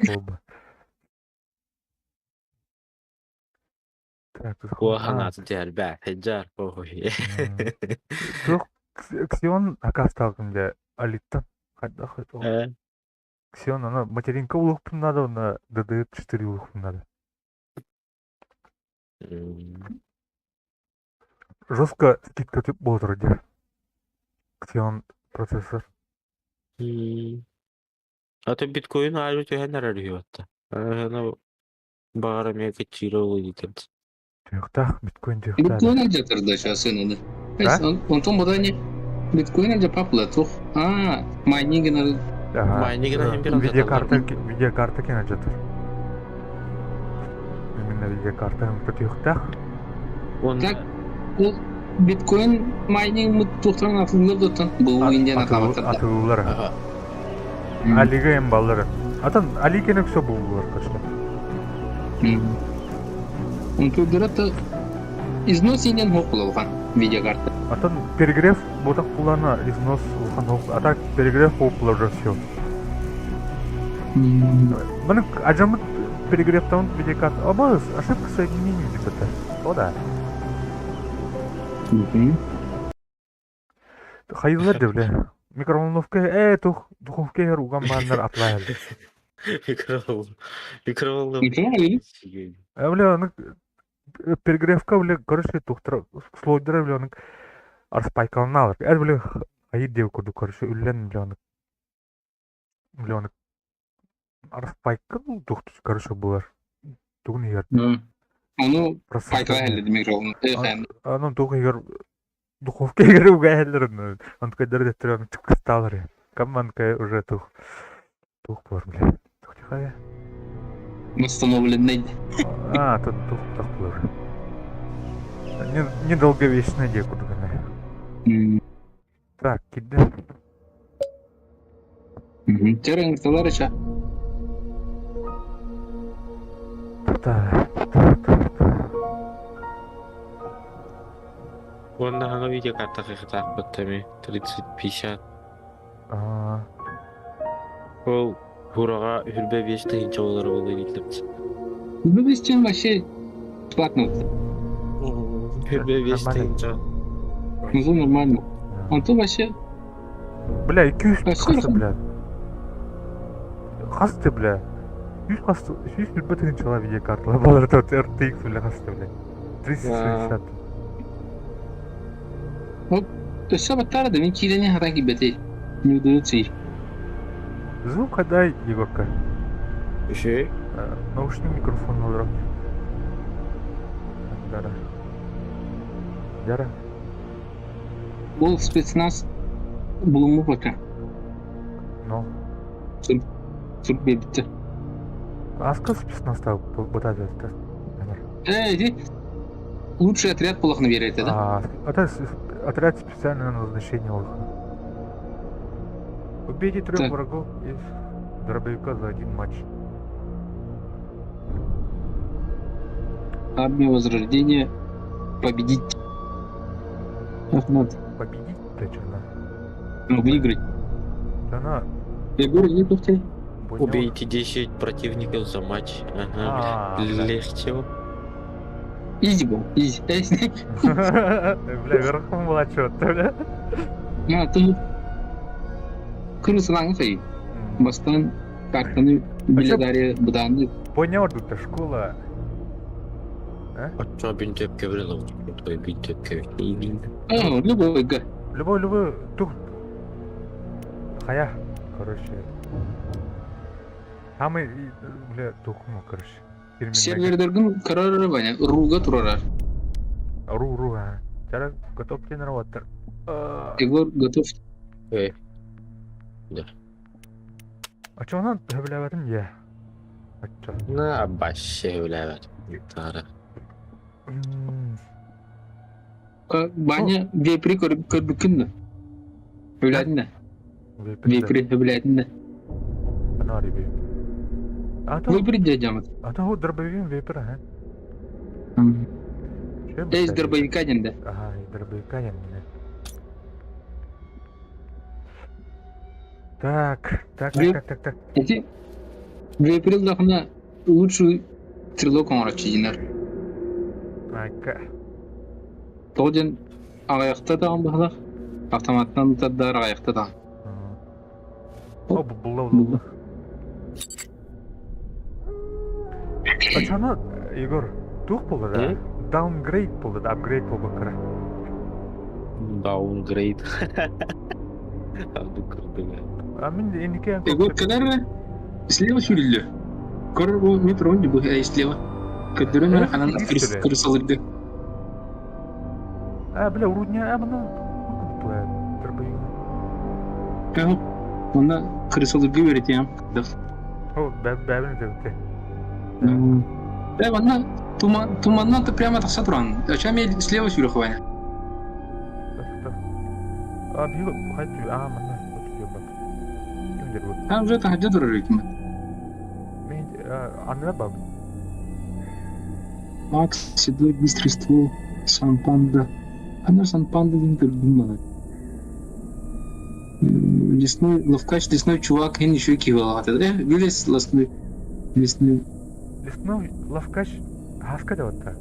Болба. Так, тут О, ханасы дәл бә, хеджар, ой. Тух Ксион акасталгынга алиттан. Хайда хайда. Ксион ана материнка улукпун надо, на DD4 улукпун надо. Жестко скидка тип болдыр де. Ксион процессор. А то биткоин aju төхәннәр арыйотта. Ана багара мега чиро уйдым. Тюхтах, биткоин тюхтах. Биткоин aja terdasha sınırlı. Ha? Ondan bu da ne? Bitcoin aja papla tuh. Mining gene Майнинг генә bir Видеокарта кена жатыр. Именно видеокарта тюхтах. так ул Bitcoin mining mutluluktan atılıyor da bu oyundan atlamatır. Атылуулар. Алига эм баллары. Атан Али кенек все булулар качта. Он тудырата износ инен хокулган видеокарта. Атан перегрев ботак кулана износ улхан хок. Атак перегрев хокулар все. Мына ажамыт перегревтан видеокарта. Абаз ошибка соединения где-то. О да. Хайылар да бля. Микроволновка, духовка руган бандар атлайыр. Микроволновка. Бля, аны перегревка бля, короче, тухтыр слойдыра бля, аны арспайкалына алыр. Бля, хайыр деп көрдү, короче, үллен бля, аны арспайкал тухтыр, короче, булар. Тугун егер. Onu пайкалай әлді микроволновка. Аны тугун егер духовка егер угайларын, аны кайдар деттер, аны типка сталыр. Командка уже тух бар, бля. Тухтихая. Установленный. Тут тоже. Недолговечная декуда. Так, кидай. Терен Таларыча. Онда хана видеокарта хатак баттами 30-50. Ол бурага хүрбе 5 тыгынча болор болду дейт. Bu biz için вообще платно. Хүрбе 5 тыгынча. Ну, нормально. Он то вообще... Бля, 200 касты, бля. Касты, бля. 100 касты, 100 хүрбе тыгынча видеокарта. Балар тут RTX, бля, касты, бля. 360. Вот, то есть баттар да мен кирене хата кибете. Не удается. Звук отдай, Егорка. Еще? Наушник микрофон olarak. Яра. Бұл спецназ булымы бака. Ну. Сур бедітті. Аска спецназда бытады. Лучший отряд полохна верите, да? Это отряд специального назначения Олха. Убейте 3 врагов из дробовика за 1 матч. Армия Возрождения. Победить. Как надо? Победить? Да что надо? Ну, выиграть. Она... Я говорю, не повторяй. Убейте 10 противников за матч. Ага. Легче. Изи был. Изи. Бля, верхом была что-то, бля. Ты... Кырысынан сай. Бастан картаны биледария буданды. Понял, тут школа. Отча бинтеп кеврелов. Той бинтеп кеврелов. Любой га. Любой. Тут. Хая. Короче. Самый, бля, тухну, короче. Сервердердің карары бәне, руға тұрарар. Ру, Жара готов тренироваться. Егор готов. Да. А чё он хөбләвәтен я? На башы хөбләвәт. Тары. Баня вепри көрбікінді. Хөбләдін да. Вепри хөбләдін да. Анари вепри. Вепри дядямат. Ата ху дробовик вепри, ха? Из дробовика денді. Ага, из дробовика денді. Так. Эти В апрель дахана лучший трилог оңорачыйнар. Айка. Тоғын ағаяқта тағын бағлақ. Автоматтан таддар ағаяқта тағын. О, булла. Ачана, Егор, тух булды да? Downgrade булды, upgrade булды кара. Downgrade. Ады кырды бе. А мен эндике Егор, кадар слева сүйрілді. Кор bu метро önce bu слева. Көддөрөн Evet, анан işte. кырсалырды. бля, урудня, мына бля, дырбайын. Yok. Onda kırsalırgı öğreteyim. О, бәбін дәуте. Да, onda туманнан ты прямо такса туран. Ачам ел слева сүйрі хвайна. А, бүйі, қайтып, мына, өтіп ебат. Кімдер бұл? Там уже тахаджа турар екім. Мен, аныра бабы. Макс, седой, быстрый ствол, санпанда. Анар санпанда дейін көрдім бала. Лесной, ловкач, лесной чувак, ен еще кивал. Вылез лесной. Лесной лавкач, хаска да отта.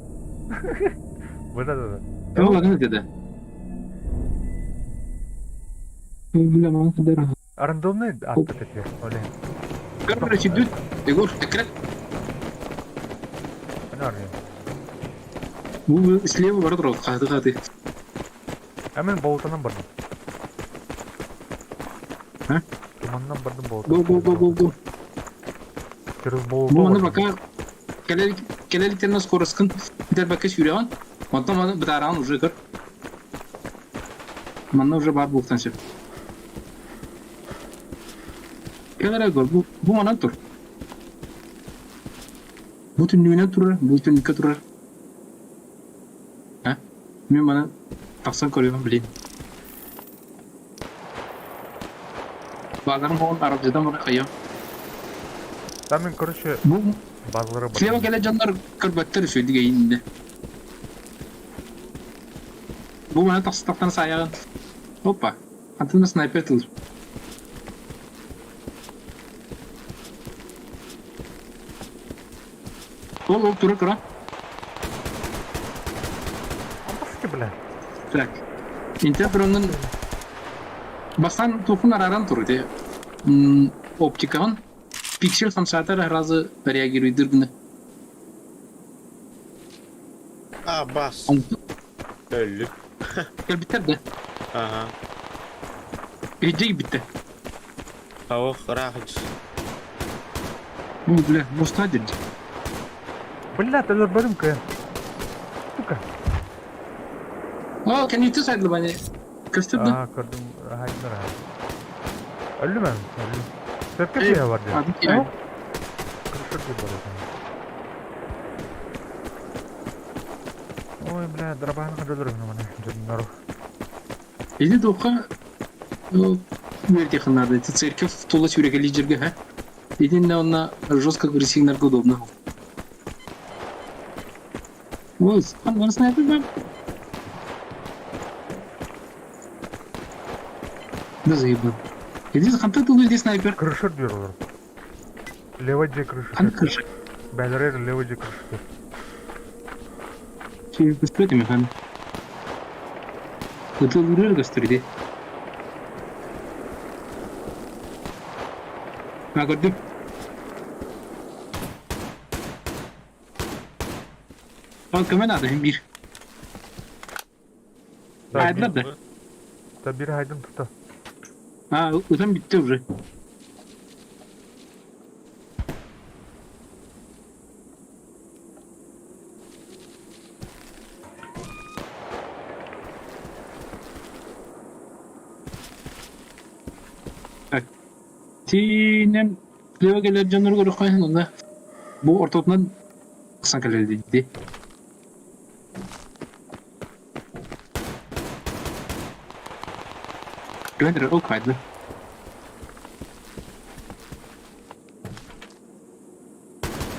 Да. О, ладно, деді. Бля, маған қадар. Рандомный атты тәте, олен. Короче, идет. Егор, экран. Ана арген. Bu слева бар тұрау, қаты. Мен болтанан бардым. Ә? Туманнан бардым болтан. Го. Через болтан. Bu mana baka kelellikten nasıl korasın? Bir de baka sürüyorsun. Ondan bana bir tarağın ucu kır. Bana ucu var bultan şey. Kelere gör. Bu mana tur. Bu tünlüğüne turur. Bu tünlüğe turur. Ha? Ben bana taksan koruyorum bileyim. Bazılarım onun Arapçadan bana kayıyor. Мен, короче, Bu базлары Слева келе жандар кырбаттар сөйдүк эйинде. Бу мана таксытактан саягын. Опа. Антында снайпер тыл. Ол тура тура. Амбаски, бля. Так. Интерпронун бастан тухун араран турды. Оптикан пиксель хамсатар разы реагирует дыргыны. Bas. Öldük. Gel biter de. Aha. Gece bitti. Tavuk rahat. Bu bile musta dedi. Бля, ты заборим ка. Сука. О, can you tell me bana? Köstürdü. Gördüm. Hayır. Öldü mü? Öldü. Serkep ya vardı. Abi ya. Kırışır gibi var. Ой, бля, дробан ходылырым мына. Жыннару. Эди дока мерте ханарды церковь тула сюрека лидерге, ха? Единственное, она жестко агрессивно удобно. Вот, он снайпер, да? Да заебал. Иди, ханта тулы здесь снайпер. Кырышыр diyorlar. Леваджи кырышыр. Хан кыршы. Бәлерер леваджи кырышыр. Şey gösterdi mi хан? Öte vuruyor gösterdi. Ha gördüm. Al kamen adı bir. Haydi da. Da bir haydın tuta. Ha, öten bitti уже. Так. Tinen leva gelir canları görüp koyun onda. Bu ortadan kısa kaleli dedi. Gönder o kaydı.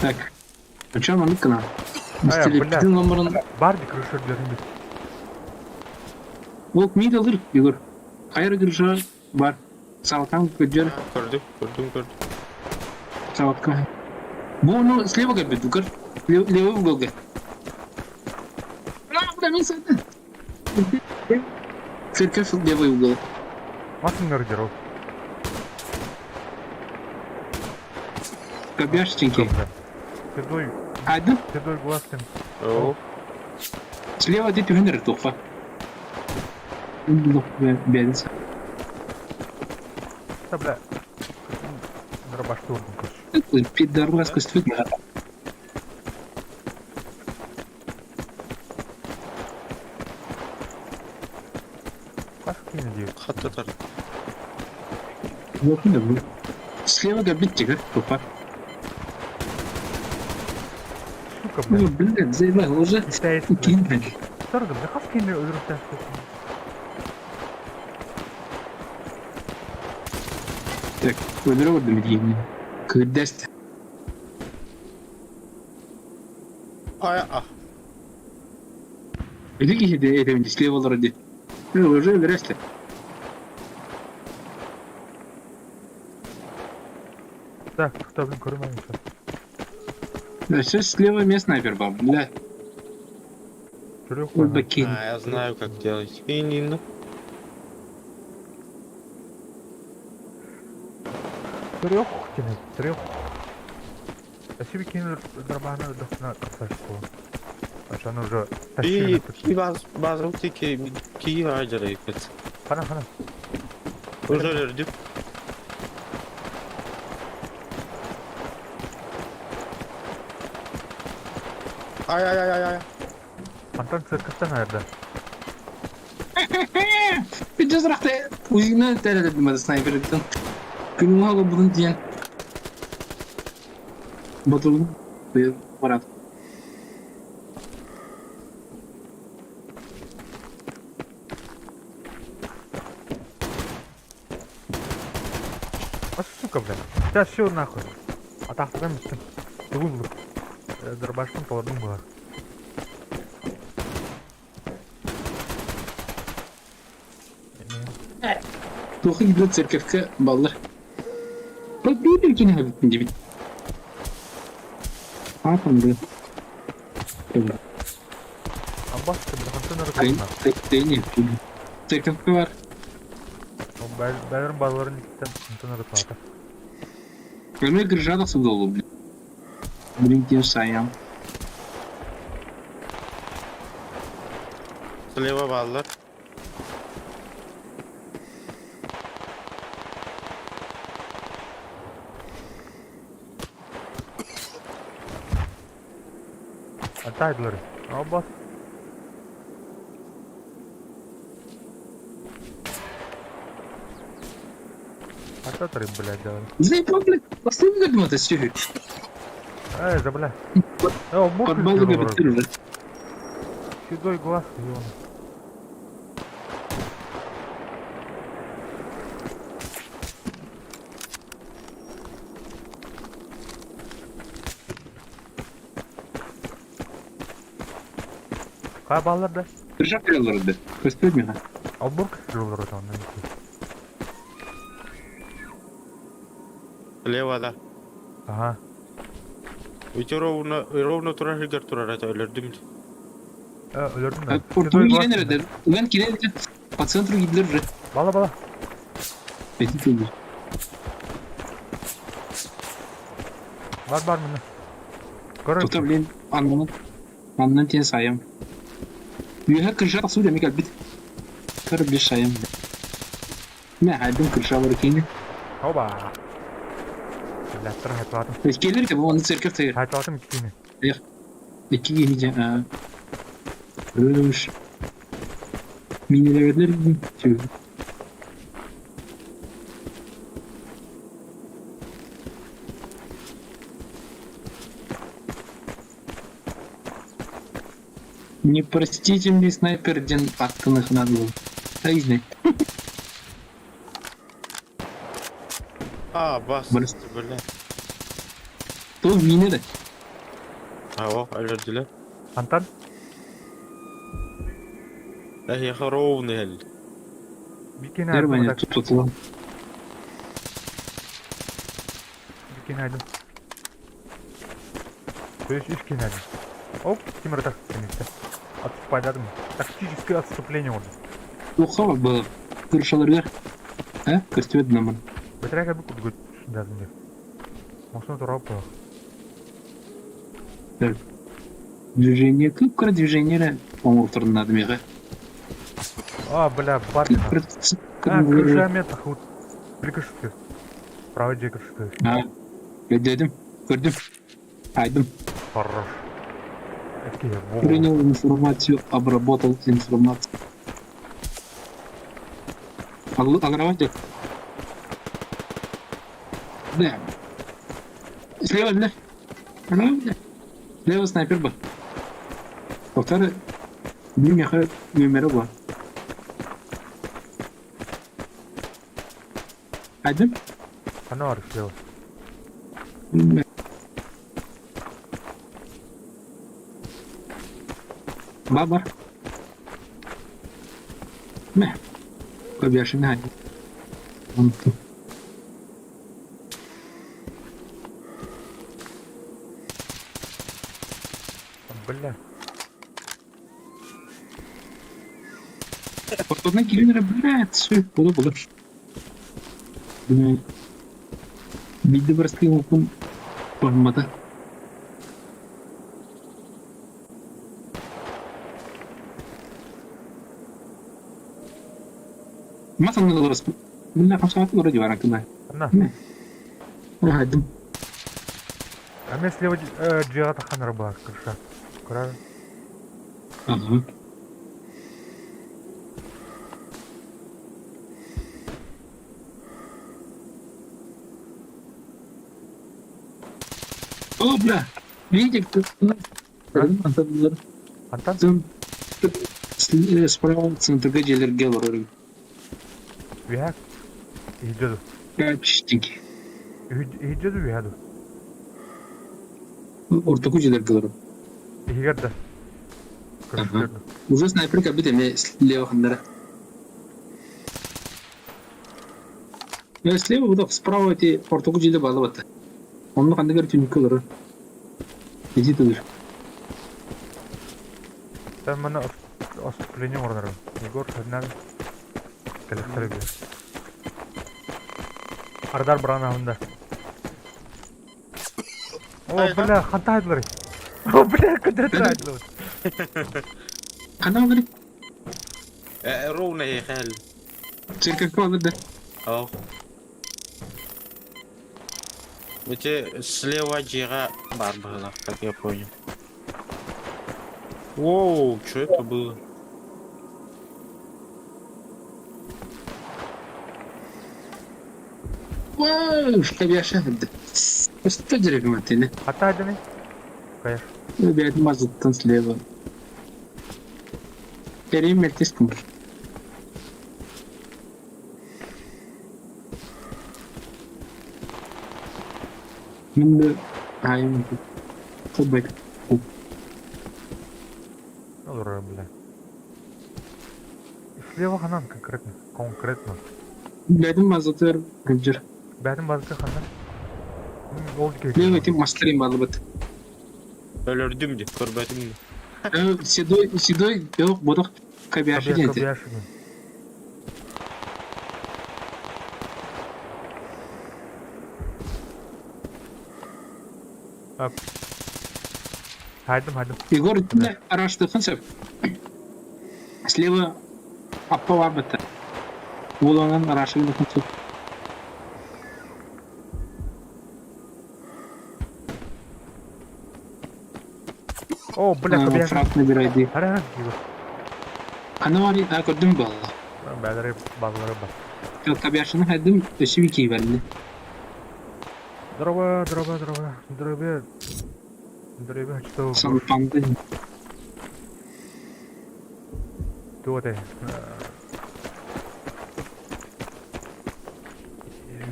Так. Açalım anlık kanal. Üstelik bля. bütün numaranın Bardi kırışır diyorum biz. Волк мид alır Igor. Hayır kırışa var. Saltan kıcır. Gördüm. Ставка. Бону слева габит, укр. Левый угол га. Да, мисс это. Церковь левый угол. Масын ордеров. Кобяшеченьки. Седой Ады. глазкин. О, Слева ты тюнер тухфа. Ну, бедс. Да, бля. Дробашки урдун, короче. Пидорас костюк. Кашки не дают. хаттатар. Вот да. Слева габит тигр тухфа. Сука, Ну, бля. блин, заебал уже. Истәйс, бля. Кинь, блин. Сордым, бля, хаскинне öldürüp Так, öldüremedim diyeyim. Kıdest. Ай, Или кişi de edemince слева olaradı. Ну, уже öldüreste. Так, кто, блин, көрмейм сейчас. Да, сейчас слева мне снайпер был, бля. Жүрек Ой, қой. бакин. я знаю, как делать. Инин. Жүрек кенет, жүрек. Спасибо, кинули дробаны дохна касашку. Ошаны уже И тащили. базрутики ки ажырайып. Қана. Уже Ай. Антон церковьтен айырды. Bir de sırakta uzun terör ettim hadi sniper'den. Günümü alıp bunun diyen. Batıldım. Bir varat. А сука, блин. Сейчас все нахуй. Атақтыдан біттім. Бүгін дробашкын толадым бұлар. Тоқы gidiyor церковьке баллар. Bak bir ülkenin habitin gibi. Hakan da. Аббас, Антон Kayın. ұрып Değil. Церковьке var. Бәлерін балаларын никтен Антон ұрып аты. Ölmeye kırışa da sıvı dolu. Блин, тем sayam. Слева баллар. Атайдылар. Аббас. Ататырым, блядь, давай. Заебал, блядь. Поставь гадма это все. Забля. Мурк Подбалы габит уже. Седой глаз, ён. Қай балаларда? Кырışa kırılırdı. Göster mi ha? Абурк жүрулер отауында. Слева, да. Ага. Өте ровно тура жигер турар это өлөрдүм. Өлердім да. Португал giren nerede? Ulan giren по центру gidilir же. Бала. Пети төгür. Бар міне. Көріп. Tuta bilen andan tiyen sayam. Üye kırışa su demek albit. Kır bir sayam. Ne halde kırışa var ki? Оба. Ләттір хайтладым. Gelir de bu onu çerkef tayır. Хайтладым ikini. İki gideceğim. Ölmüş. Minileverler gibi. Tüy. Непростительный снайпер ден аттынық надо был. Айзне. Бас. Блин. Бля. То мини de. О, өлөрдүлөр. Антон? Я ровный хел. Бикини Нормально айдым. tutulan. Бикини айдым. Iş кинали. Оп, Тимур так конечно. Отступайдадым. Тактическое отступление oldu. Оқава бұл крышаларға. Кіртіп еді намын. Бетрәк әбі күді шындадым деп. Осыны тұрап қояқ. Движение, күп-кір движение оңыр тұрынады меға. А, бля, бардина. Крыша метах, вот. Прикрышты. Правый же крышты. Дедім, көрдім, айдым. Хорош. Принял информацию, обработал информацию. Агрователь. Да. Слева, да. Слева снайпер был. Повторяю. Нümero var. Aydın? Ana var işte o. Var. Ne? Koy bir yaşını hadi. Unuttum. Бля. Oradan girinir, блядь, все, було. Видео раскрыл формата. ما صار نقدر رسم من 5 ساعات ورا جوارك كمان. أنا. هادم. أنا слева جهة خان رباط كرشة. كرا. Ага. О, бля, видите, Антон, Антон? Справа центрга желерге бар. Вяк. Идет. Чистенький. Идет вяк. Ортаку желерге бар. Игорда. Уже снайпер кабит эме слева хандара. Я слева вот справа эти ортаку желерге бар. Onun kandırı tüm kılır. Eci tudur. Sen bana оступление ордеры. Егор, одна. Коллекторы. Ардар бранавында. О, бля, хантайдлар. О, бля, кыдыртайдлар. Ana var. رونا يا خال. Çirkin kaldı da. اه слева джира бар было, как я понял. Воу, что это было? Вау, что я шахд. Что деревья матины? Хантайданы? Конечно. Опять мазут слева. Перемерть иском. Şimdi ayım tabak. Olur бля. Слева ханан конкретно. Dedim mazotlar gıcır. Бәрін базыка ханан. Oldu ki. Ne öteyim master'im balıbıt. Ölürdüm de, körbetim de. Седой, yok boduk kabiyaşı geldi. Кабияши. Haydım. Егор, ne araştırdın sen? Слева appa var bıttı. Olanın araştırdın sen. О, бля, кабияши. Фракны bir aydı. Hara. Ana var ya, gördüm bu Allah. Бәлері bazıları бар. Kabiyaşını haydım, öşü bir key verdi. Дроба, что? Sanıpandı. Кто ты?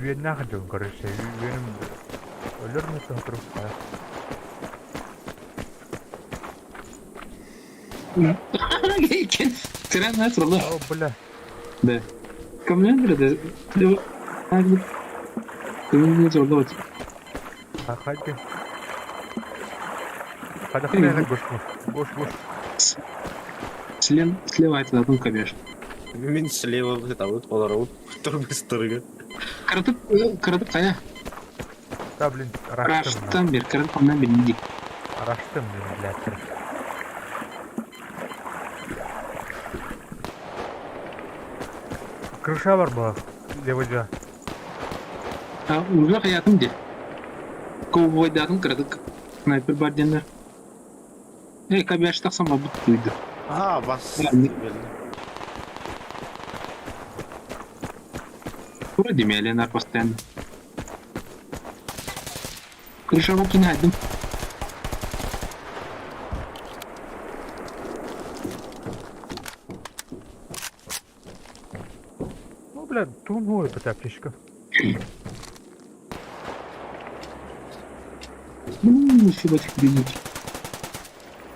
Үйенне қанжың, короче. Үйенім өлір мүсін отырып қара. Tren nasıl olur? О, бля. Да. Камнендер да. Слева. Камнендер zorla bak. Хайды. Кадахнеле гош. Гош. Слева айтылатын кабеш. Мен слева вот олар вот турбыстырга. Кырытып кая? Да, блин, араштым. Раштан бер, кырытып андан бер иди. Араштым, блядь. Крыша бар была, левый. Уже хаятым де. Ковбойдатын кырытып. Снайпер бар дендер. Кабеш таксам бут куйду. Бас. Тура демелен арпастан. Крышава кинайдым. Ну, блядь, тумой эта птичка. Еще в этих бегите.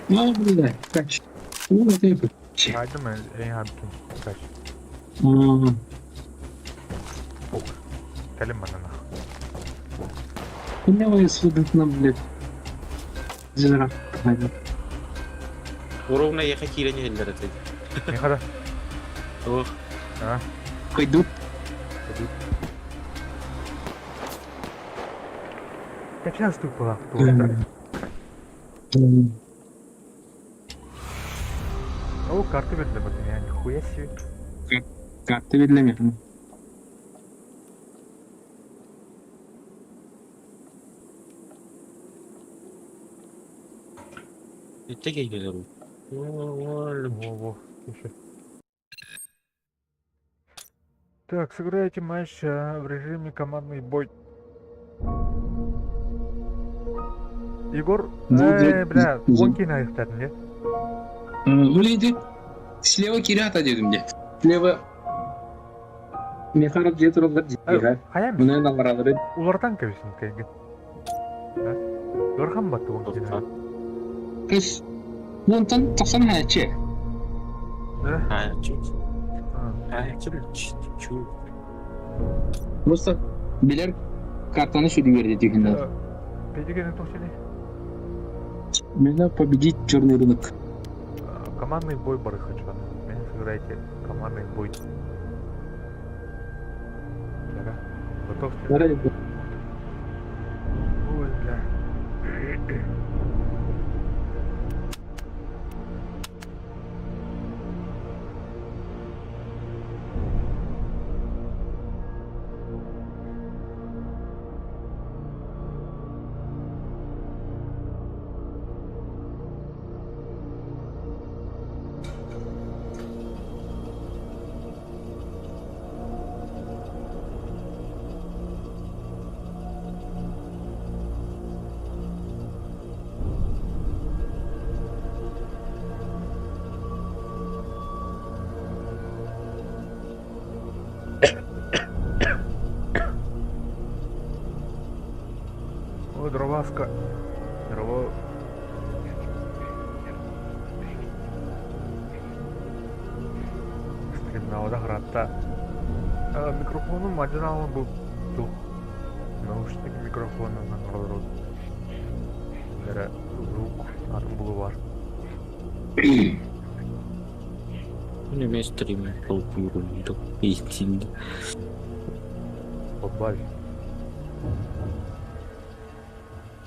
Блядь, кач. Вот это. Haydi mi? En hakim. Kaç. Kelim bana. Ne var судно, блядь. Зера. Уровна я хотели не это. Ne kadar? Ох, Ha? Пойдут. Kaç yaz tupla? O kartı verdi bakın yani. Хуя себе. Карты ведлемеханы. это я говорю. Во. Слушай. Так, сыграйте матч в режиме командный бой. Егор, бля, лонки на их не? Öyleydi. Слева Кирята dedim de. Слева Мехаров жетіролдар дейді. Hayal mi? Бұны аларалары. Ulardan kavişsin kanka. Görkan battı lonki na. Кыз. Онтан тақсан хәче. Чуть. Просто билер картаны шүді берді дегенде. Педигені тоқшыны. Меня победить черный рынок. Командный бой бары хочу. Меня сыграйте командный бой. Ага. Готовьте. Давай. Ой, бля. О, дроваска. Дрово. Стримнауда хратта. Микрофоном одинаково был. Наушник микрофонынан рот. Бері звук атын бұлы бар. Мне весь стрим полпирует. Истинно. Подбавь.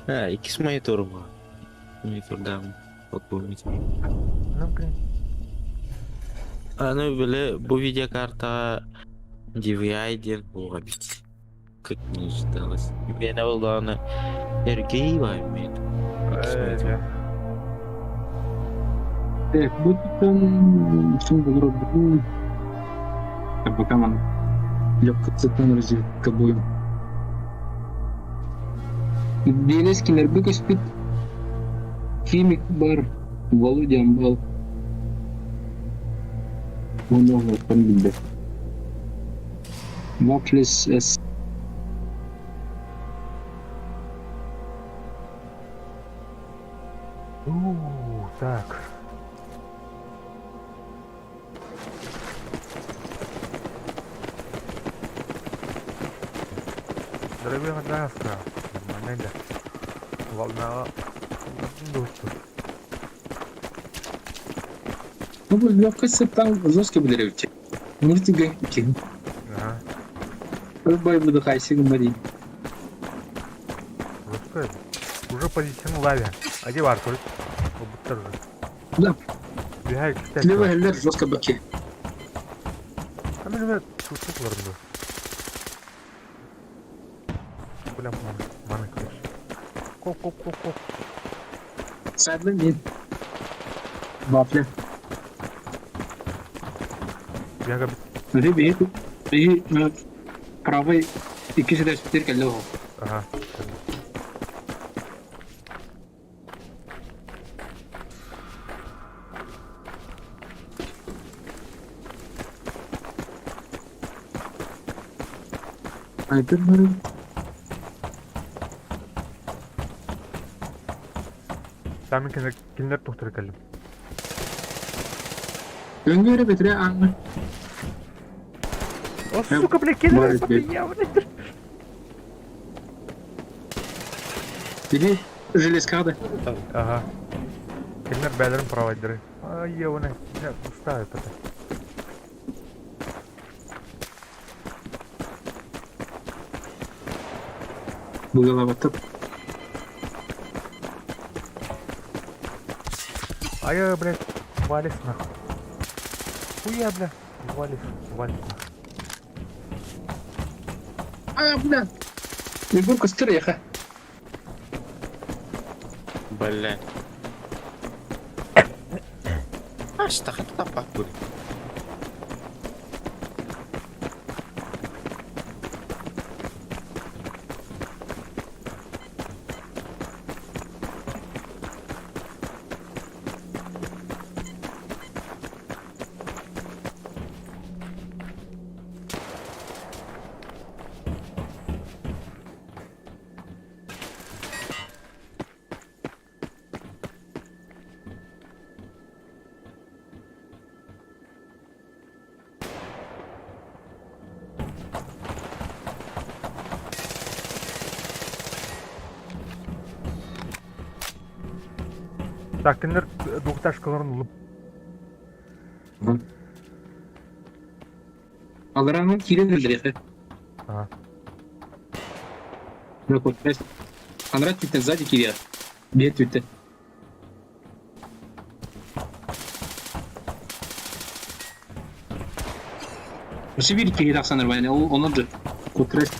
Ikisi monitör var. Monitörden bakıyorum. Ну-ка. Аны böyle bu videokarta DVI-ден болған бит. Как мне ждалось. Мен oldu аны RGI var mıydı? Bu там şimdi olur bu. Bakalım. Легкоцветная разведка боем. Делескинер быка спит. Химик бар. Володя Амбал. Много пандида. Моклес С. Так. Дорогая Даска, момента. Волна Доступ. Ну, вот легкость там жестко были ревчи. Не тебе кин. Ага. Бой буду хайсик мари. Жестко. Уже позиционный лаве. А где вар, короче? Обуттар же. Да, Бегай, кстати. левый эллер жестко баки. А ну, ребят, тут ларду. Бля, маны, короче. Коп. Сайдлы нет. Бафля. Я как Ребят, и правый и кисет теперь калло. Ага. А это мы. Там киндер тухтыр калым. Öngörü betire anı. О, сука, бля, киндер, Может быть. я, блядь. Biri железкада. Ага. Киндер бәлерін провайдеры. Ай, ебаный. Я устаю это. Бугала батып. Ай, блядь, валис нахуй. Хуя, бля. Валис нахуй. А, блядь. Егорка стереха. Блядь. А что хоть тапак будет? Так, киндер двухташкаларын улып. Аларанın kiredirler. Ага. Ну вот, блядь. Анрат твиттен сзади кирия. Бе твиттен. Сибирь кирия тақсаныр байны. Оны же. Котрес.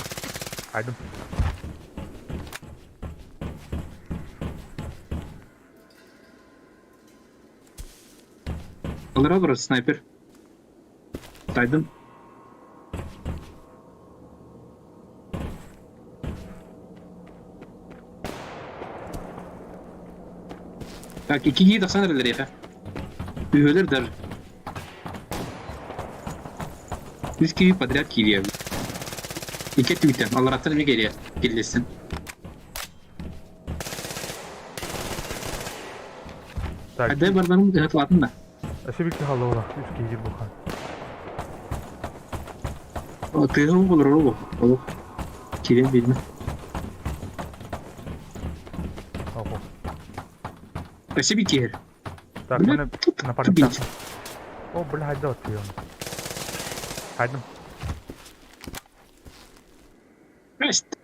Айдым. Алара burası снайпер. Тайдым. Так, iki giyi taqsanır eller ya. Üyeler der. Biz kiyi подряд кирия. İki tweet'ten. Алараттан не geliyor. Kirlesin. Так, Hadi bardanım hatırlatın da. Ашибикти халаула. Үш кейгер болған. O tığım olur o. O. Kirem bilmem. Ого. Спасибо, Кир. Так, Бля, мене тут напарник бить. тапты. О, бля, хайда отпием. Хайдым.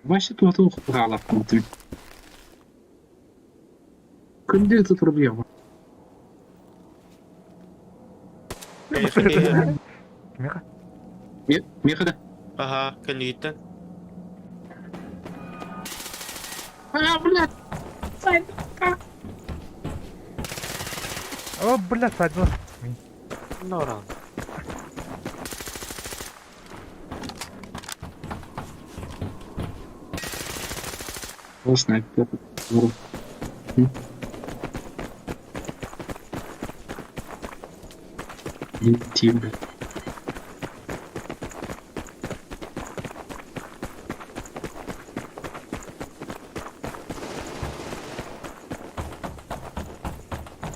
Вообще тут ухала внутри. Күнде тут проблема. Кімеға? Мехада. Ага, кандидаттан. А, блядь. О, бля, сайдын. Норан. О, снайпер. Летим, блядь.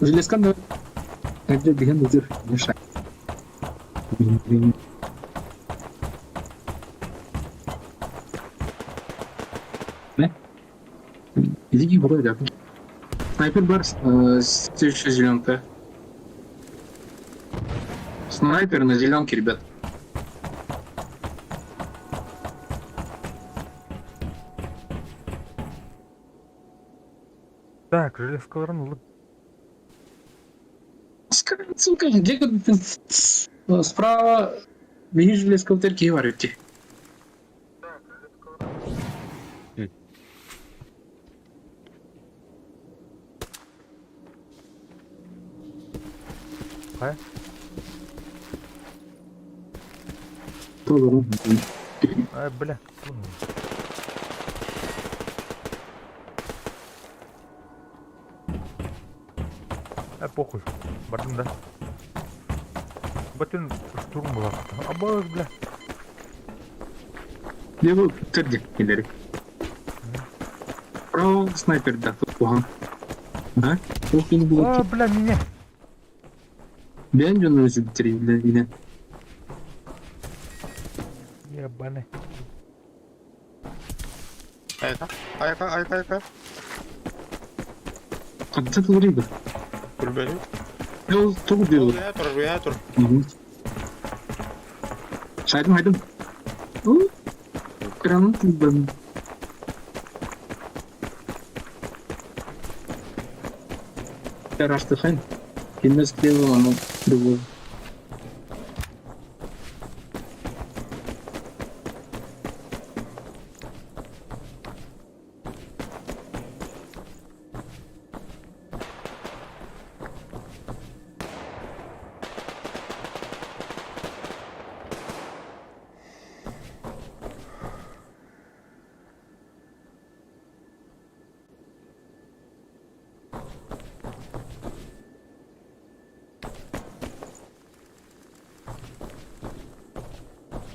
Железкан да. Это деген дозир мешай. Ne? Bizi gibi buraya geldim. Снайпер бар, следующая зеленка. Снайпер на зеленке, ребят. Так, железковарын улып. Сука, где ты? Справа, видишь, железка терки варите. Қай? Тоже. Бля. Похуй. Бардым да. Бәтен штурм болады. Абай, бля. Не был терди, келерек. Справа снайпер, да, тут план. Да? Ох, не было. Бля, меня. Ben canını bitireyim de yine. Ебаный. Ayaka. Kaçta doğruydu? Kulübeli. Yol çok diyor. Rüya tur. Saydım. Kranın tuzdan. Araştı hayır. Kimde sıkıyor ama duruyor.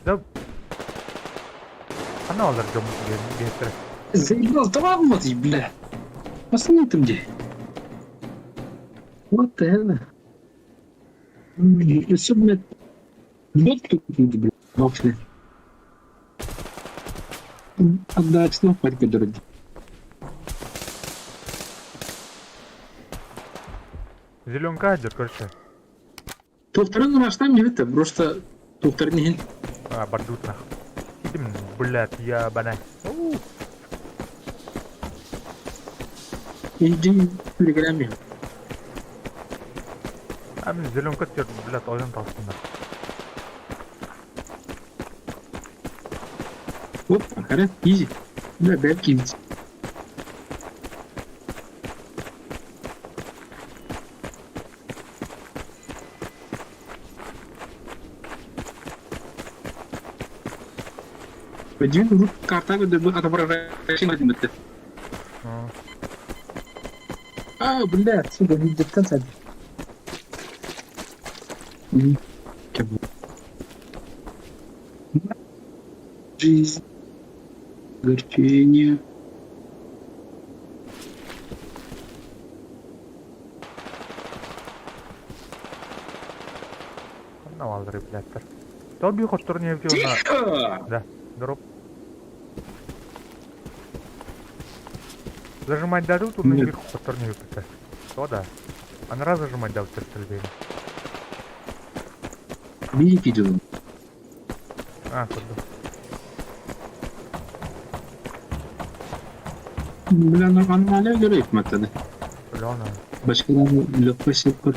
Да. Она alır götür. Заебал, tamam mı бля? Посмотрим где. Вот это. Особенно. Вот тут, бля. Вообще. Отдать снова палька дороги. Зеленка одет, короче. Тоқтарын ұраштан келеді, просто тоқтар неген. Бардут нахуй. Идем, блядь, ебаный. Иди, переголями. Мен зеленка тер, блядь, ойын талсындар. Оп, қара, изи. Бля, бәлк изи. Бәден бұл картаға да бұл атабыра рәшін әдім бітті. Бля, сука, не деттен сәді. Кәбі. Жизнь. Горчение. Навалдыр, блядьтер. Тол бей хоттыр не евде ona. Тихо! Да, дроп. Зажимать дадут, он не хоттыр не евде. То да. Она раз зажимать дал стрельбейн. Биик идем. Ходу. Бля, нормально göreyim мәтәді. Бля, она. Başkalarını löpme separ.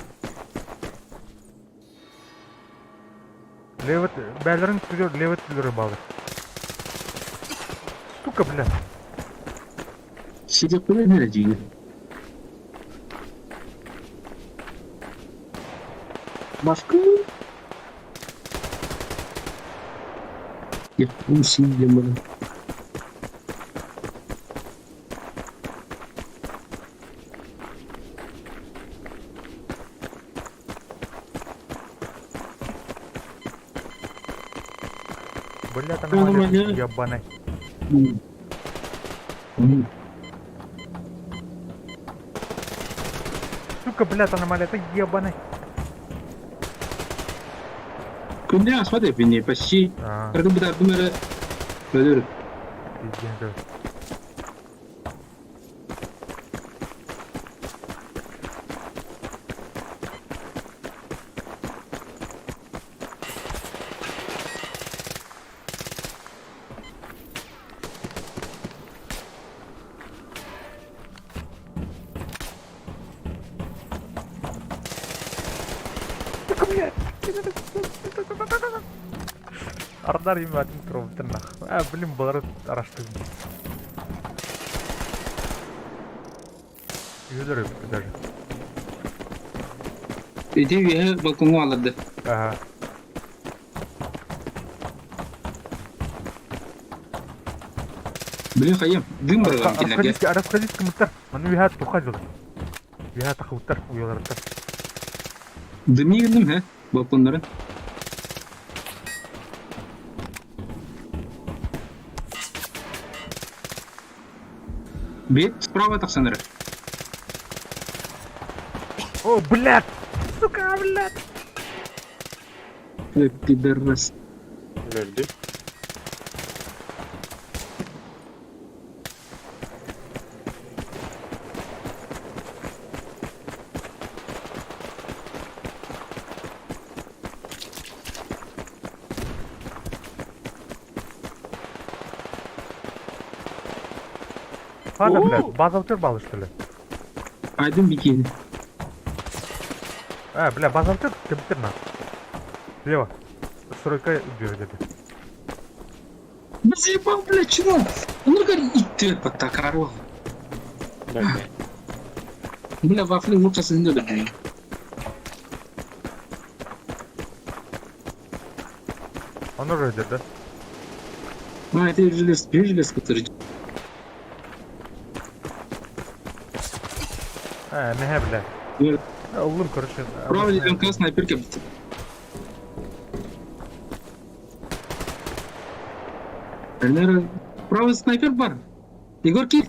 Левет, бәлерін түзер, левет түзері балыр. Сука, бля. Сидек böyle nereye gidiyor? Başka? Ya, bu siyeceğim bana. Бля, там нормально, ебаный. Сука, бля, там нормально, это ебаный. Күнде асфальт епіне, почти. Кірді бұдардың әрі бөлір. Arдар им один тропты нах. Блин, бұлары araştırdım. Yüzler öptü даже. Ede üye balkonu alırdı. Ага. Блин, Хайым, дым барған келерге. Расходись комментар. Маны виха тухажыл. Виха тахуттар, уяларттар. Дым егіндім, хә, балконларын. Бет, справа тақсаныры. О, блядь! Сука, блядь! Пидорас. Öldü. Ладно, О! блядь, базалтер балы, что ли? Айдын бикейді. Бля, базалтер, комментар на. Слева. Стройка убежит это. Біз ебал, блядь, чего? Ну, говори, иттер подтакару. Nerede? Бля, вафлин лучшасында да блин. Он уже идет, да? А, это желез, который... Не, бля. Нет. Улым, короче. Право ЛМК снайперка бить. Наверное, право снайпер бар. Егор кит.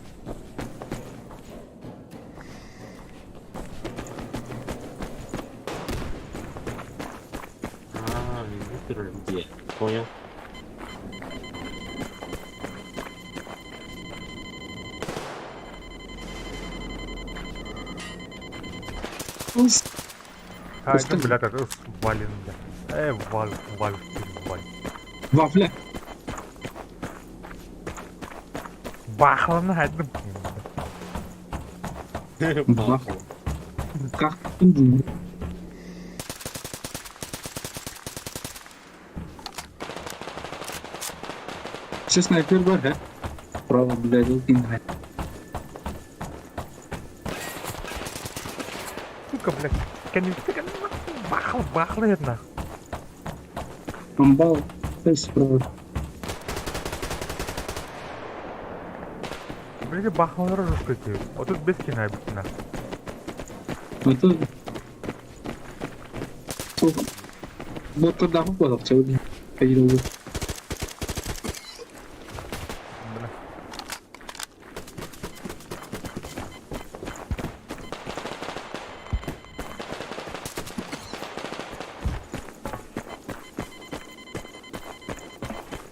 Виктор где? Понял. Haydi, блядь, это валин, бля. Валь. Вафля. Бахланы haydi. Бах. Как ты? Все снайпер бар, да? Право, блядь, ултимает. Сука, блядь. Бахлы это нахуй. Амбал. Фейс право. Блядь, бахлары жесткие. Вот тут без кино обычно. А то... Вот тогда попадал, все, блин. Ходил уже. Бля.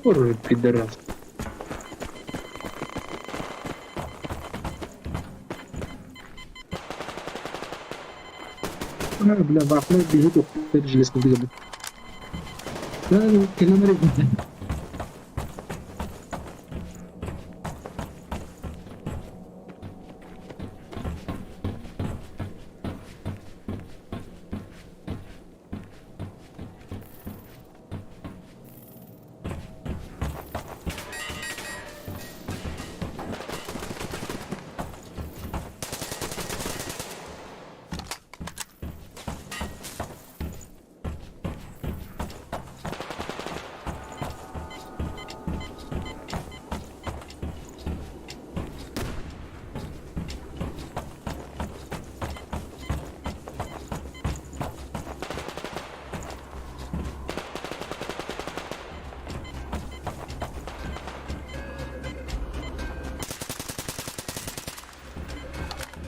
Ой, пидорас. Бля, вафля бежит, это железно бежит. Да, километр.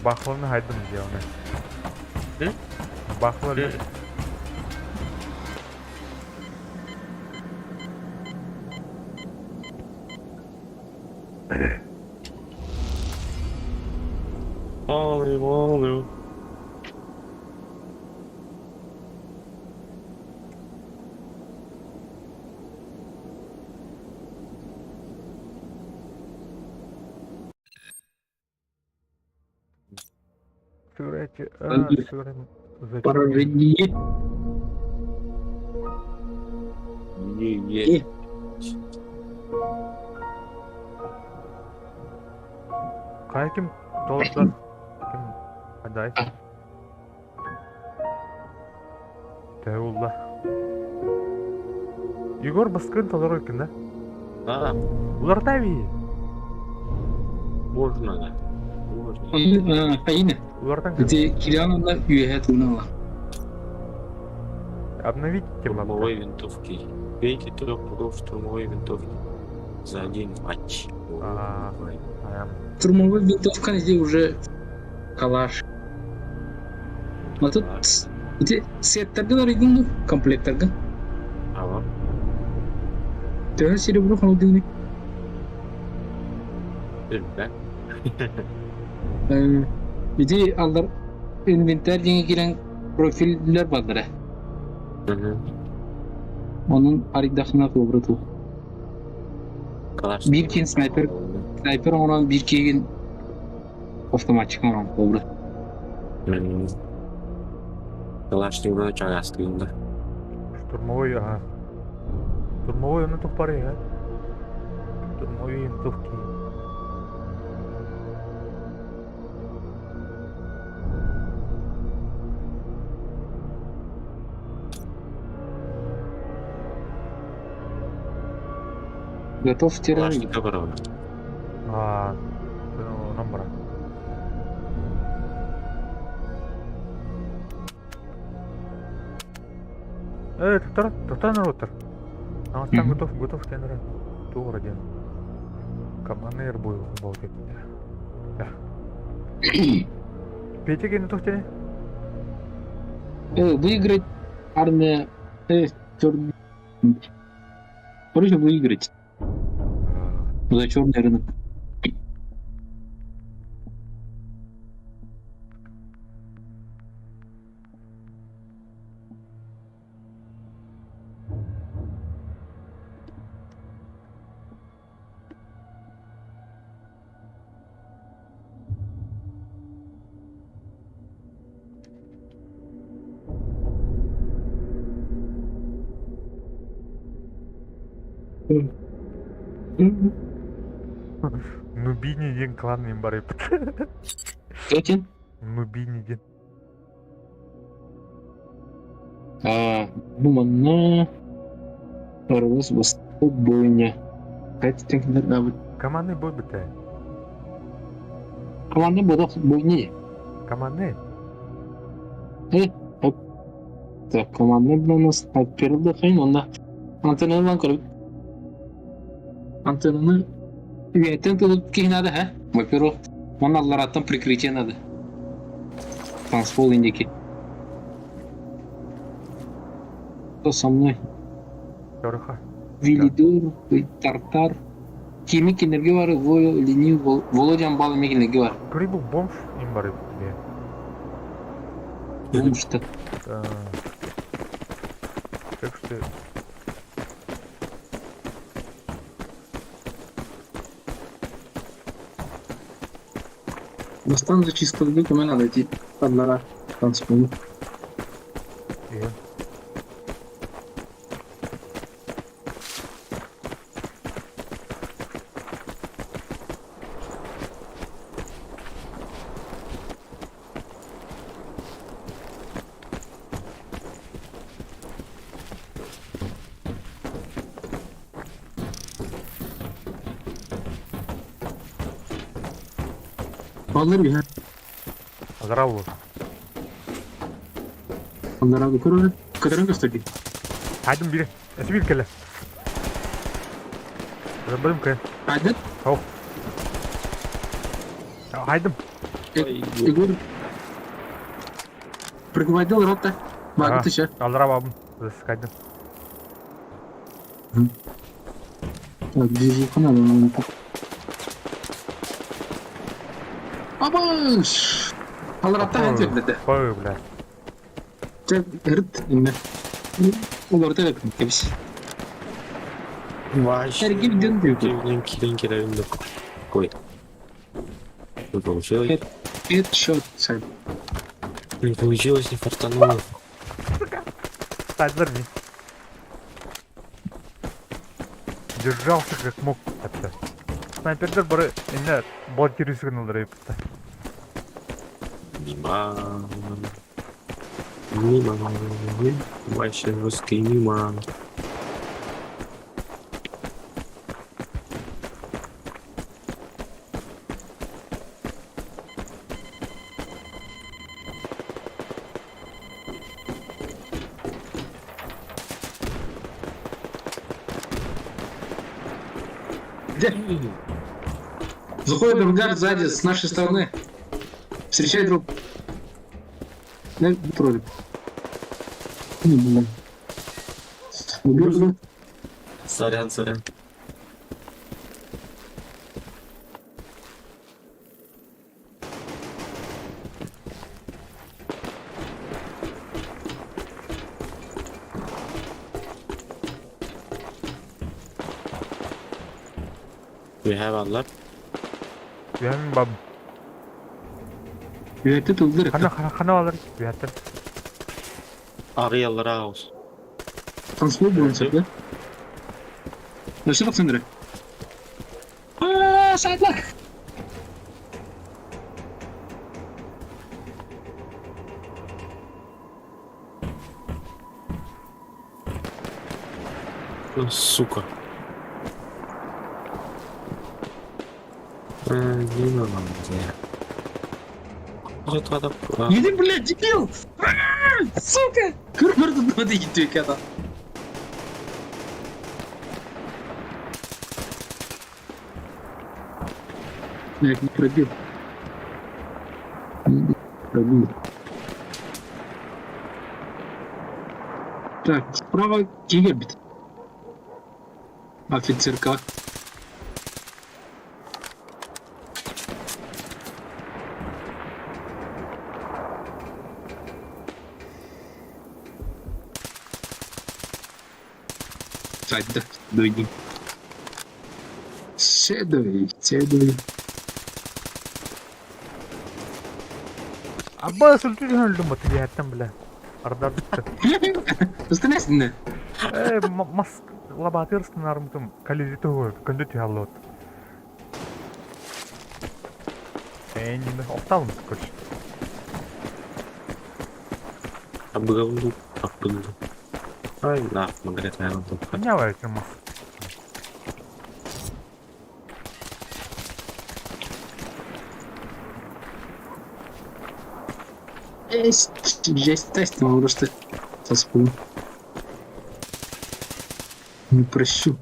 Бахланы haydi diye onu. Hı? Bахланы. Ağlıyor. Сыграйте. Альберт. Сыграем. Поражение. Не. Кай ким толуктар? Ким адай? Тәулла. Егор баскын толор экен да? А, Улар таби. можно, да. Можно. Aynen. Улардан ким? Где Кириановна üye туна. Обновить тем Штурмовой винтовки. 5 и 3 пудов штурмовой винтовки. За один матч. А. Ой. Штурмовой винтовка где уже калаш. А тут где сеттерге бар идин комплекттерге. Ага. Төгө серебро халдыны. Да? Биди алдар инвентарь жеңе кирен профильдер бардыр. Угу. Onun arigdahına kıvrıtı. Калаш. Bir kin sniper onun bir kin автоматчик onun kıvrı. Калашник вроде чагастый, да. Штурмовой, ага. Штурмовой он это в паре, а? Штурмовые винтовки. Готов терроризм. Калашника брал. А, номер. Туктар народ. Намастан готов тенера. Тугра ден. Командир бой болтет. Петя не тухтене? Выиграть армия. Короче, выиграть. За черный рынок. Нубини ден клан мен бар еп. Эти? Нубини ден. Думанна. Арвыз восток бойня. Кайты теңкіндер дабы. Командный бой біті. Команда бодақ бойня. Командный? Так, команда білан снайперді қайын, онда антеннаны лан көріп. Антеннаны üyetten tutup кейін ады, ha? Во-первых, onun аллараттан прикрытие ады. Танцпол индеки. Кто со мной? Көріға. Вилидор, Тартар. Kimi кинерге бар, Вою, Ленив, Володян балы мекенерге бар. Көрі бұл бомж ем бар еп. Бомжты. Так что... Достан зачистил кеме надо идти. Однара. Танцпол. Иә. Балдар bir ha. Здраво. Onlara bir kuru. Kadarın gösterdi. Haydım biri. Esi bir kele. Заберем кая. Hadi. Hau. Haydım. Игорь. Прикрывайдыл рота. Багы тыша. Алдыра бабым. Засыкайдым. Так, движуха надо. Абаш! Алрата хәнҗә белде. Ой, бля. Тек ирт инде. Улар да кебис. Вообще. Сергей Дендюк. Килин. Ой. Не получилось? Хедшот сайт. Не получилось, не фартануло. Стать верни. держался как мог это. Снайпердер бары эне блокируй сигналдары епті. Миман. Миман. Вообще русский миман. Где? Заходит другар сзади, с нашей стороны. Встречай друг. Да, троллик. Не блин. Убил. Сорян, сорян. We have a lot. Ben bab Üyetti tıldır. хана алар бятыр. Arıyorlar ağız. Танцпол bulun saklı. Nasıl bak sendire? Aaa saatler. Сука. Не надо мне. Что-то такое. Yedi блядь, дебил! Сука! Kırmırdı hadi gidiyor ki adam. Я их не пробил. Пробил. Так, справа тигр бит. Офицерка. Сайда, дойди. Седой. Абба сүлтүн öldüm batı biyattan bile. Arada bitti. Остановись на. Мас лабатырсын армытым коллизиті ғой, күнді түйалды. Енді оқталым көш. Обгонду. Ай, нахуй, говорит, наверное, тут. Не вайт, мас. Жесть тестом просто соскую. Не прощу.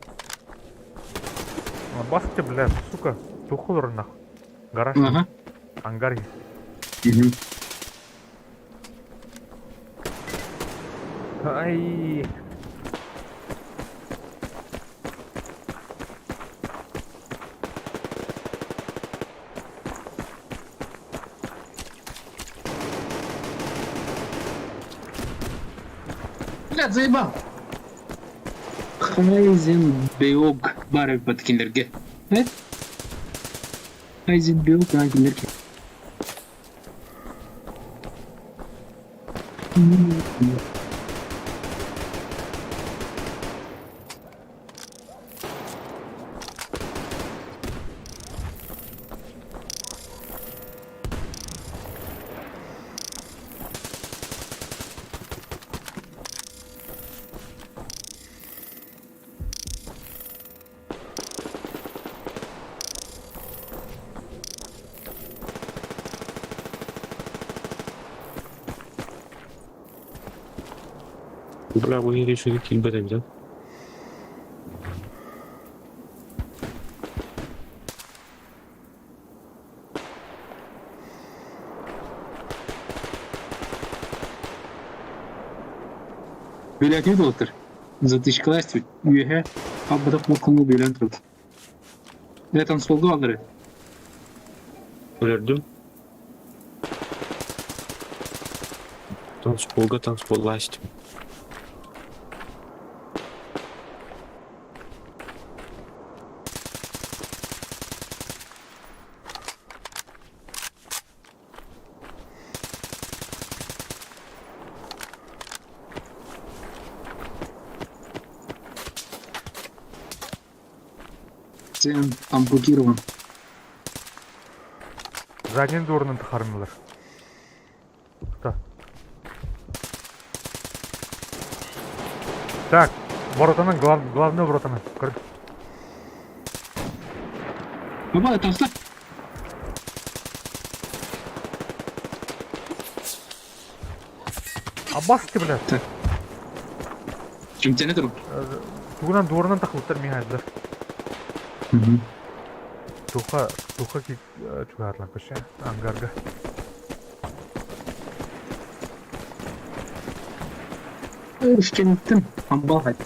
Басты, бля, сука, тухыл нах. Гараж, Ага. ангар. Мгм. Ай. Блядь, заебал. Хайзенбеог бары подкиндерге. Хайзенбеог подкиндерге. Бля, мы решили кильберем, да? Блядь, не доктор. Затычкалась üyehe kapıda korkunlu bir ilan tuttu. Ne tanışıldı alırı. Öldüm. Танцполlaştım. Сен ампутирован. Заднен дорынан тахармылар. Да. Так, воротаның, главный воротаның. Кір. Баба, тасла. Аббасты, блядь. Чемтене тұрып. Туғынан дорынан тахылыптар мен айдылар. Туха ки чугарлан көше, ангарга. Өрішкенттім. Амбал қайт.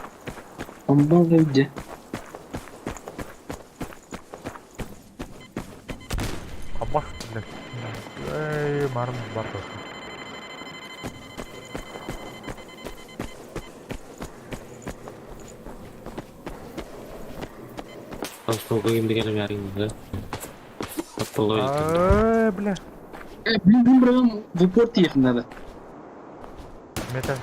Амбал қайт. Аббасты, блядь. Эй, марым бар тосын. Сколько им дегенем ярин, да? Аполлой. Бля. Блин, бұрағым в упор тиетін надо. Мета.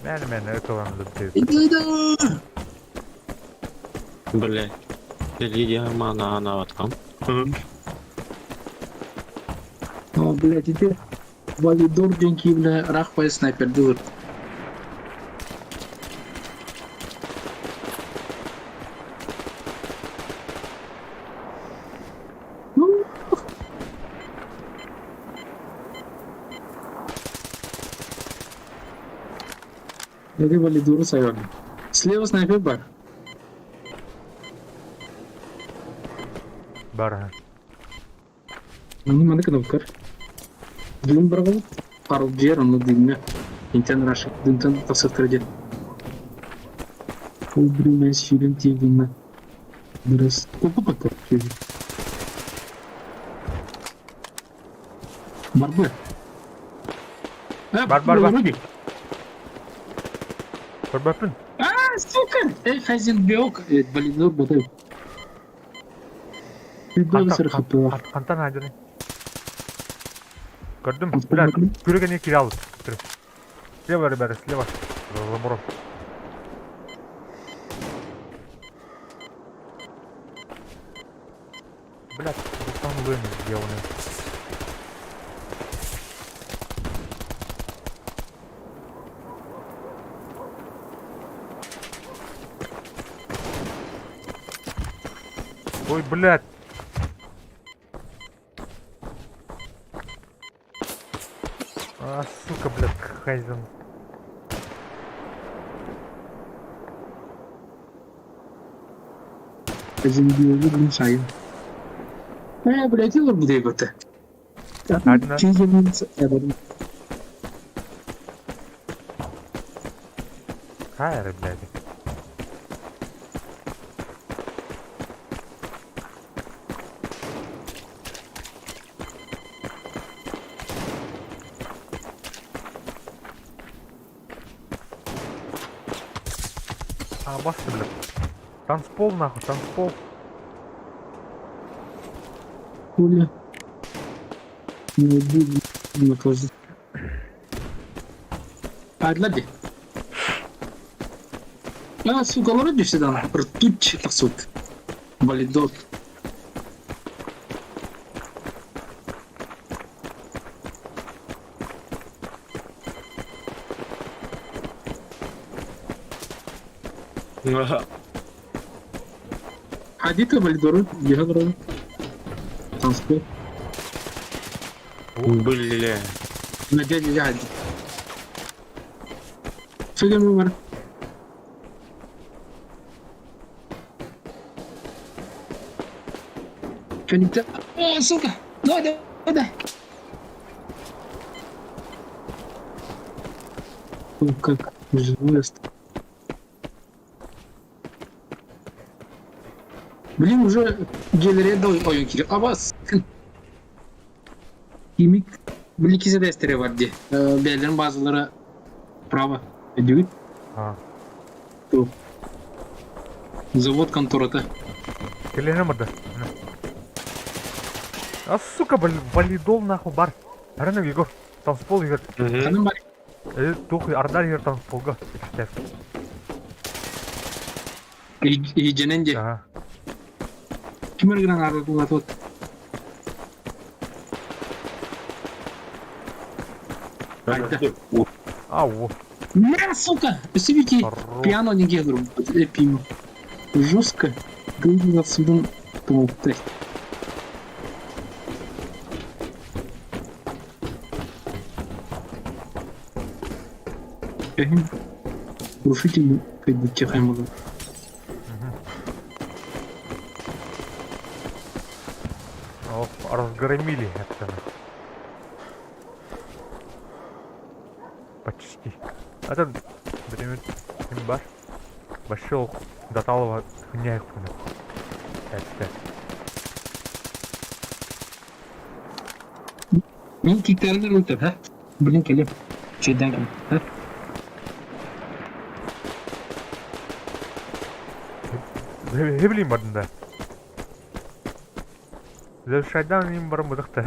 Мен экованды бітеді. Иди. Бля. Телевидение ана аткам. Блядь, иди. Валидор деньги, бля, рахпай снайпер дылыр. Jadi валидору сайон. Слева снайпер бар. Бар. Мені мана кнопкар. Дым брагал. Пару жер, аны дымне. Интен рашик. Дымтан тасат кірді. Ол біреу мен сүйрен тегімне. Біраз. Опа патыр. Бар бы. Бар. Көрбәппін. Сука! Эй, хазин беок. Валидор ботай. Беок сырхапты бар. Қантан айдырын. Көрдім. Бля, көрегене кире алып. Слева, ребята, слева. Забором. Бля, Руслан Лэмис сделаны. Ой, блядь. Сука, блядь, Хайзен. Хазин беоғы блин сайын. Блядь, илар бұдай көті. Одна. Чизенмен сәбірін. Хайры, блядь. Басты, блядь. Танцпол, нахуй, танцпол. Хуля. Не буду наказать. Adladı. Sukaları düştü daha. Rtuç tasut. Validor. Hadi ke validorun dia berapa? Transport. Бля. Надя dia hadi. Sudah mau Каникта. Сука! Давай. Как жест. Блин, уже гелерия дал oyun kiri. Ama sıkın. Kimik bir ikisi desteği var diye. Bellerin bazıları право. Ediyor. То. Завод контора-то. Келене мырды. Сука, валидол нахуй бар. Арана Егор. Танцпол Егор. Ханым бар. Тух ардар ертан полга. Iyicenince. Ага. Kim örgülen ağırlıklı latot? Ау. На, сука! Посибики Хорош. пиано не гедру. Эпим. Жестко. Гылдың отсюда. Помогтай. Рушительный, как бы тихо было. Оп, разгромили это. Почти. Это время бар. Пошел до талого хуйня. 5-5. Мен киктерді өлтір, ha? Білін келем. Şeyden келем, ha? Ne bileyim adında. Zevşaydan neyim varım bıdıktı.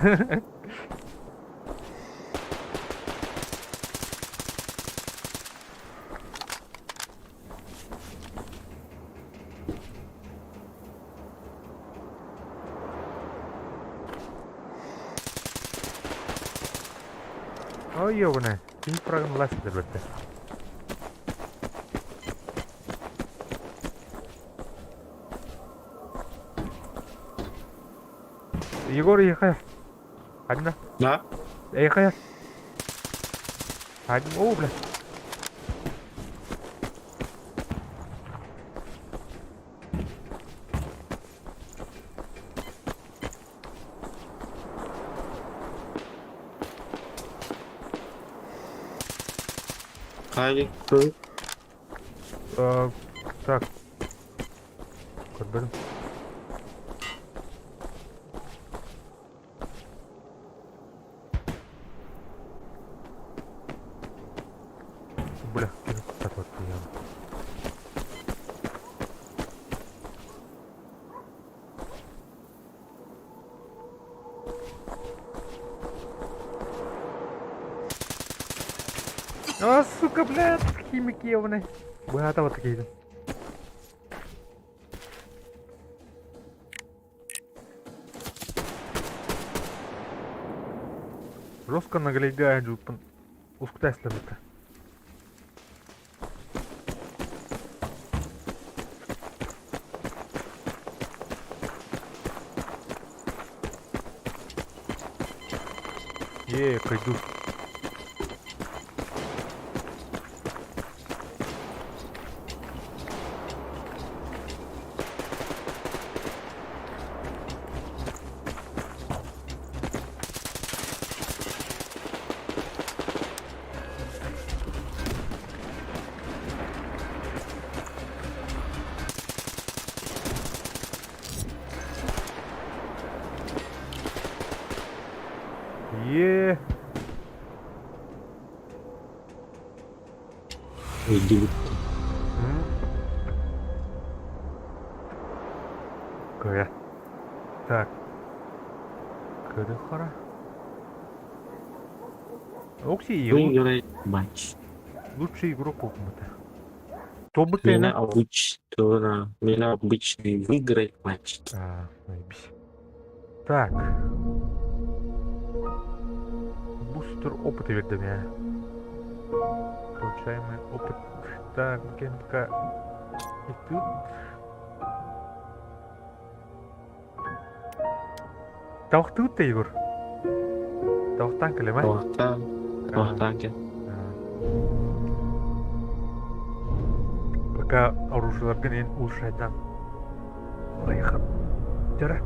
Oh iya bu ne? Şimdi program last elbette. Егор, ехай. Hadi. Да? Ехай. Hadi. О, блядь. Хайди. Так. Көрдім. Бля, так вот я. А, сука, блядь, химики ебаные. Богато вот такие. Жестко наглядяет жутко. Ускутайся это. Пойду. Иди. Кая. Так. Кырыхара. Окси, Выиграет матч. лучший игрок опыта. Кто бы Меня обычный выиграет матч. Наебись. Так. Бустер опыта вердем я. Получаемый опыт. Так, пока. И тут. Таух-ты, Егор? Таух-тан келем, Вахтанге. Пока оружиелерге мен улшайдан лайыхып. Жара.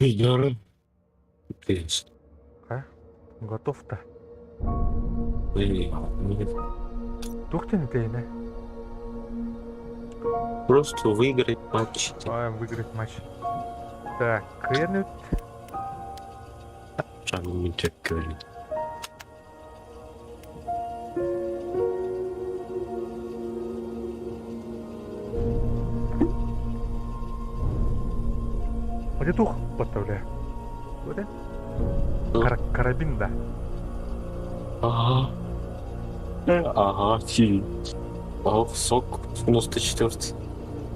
Здорово. Интересно. Готов-то. Нет. Тухтен тейне. Просто выиграть матч. Выиграть матч. Так, Кеннет. Шагом не так говорит. Где тух подставляю? Вот это? Ну. Карабин, да. Ага. Ага, ти. Ага, сок 94.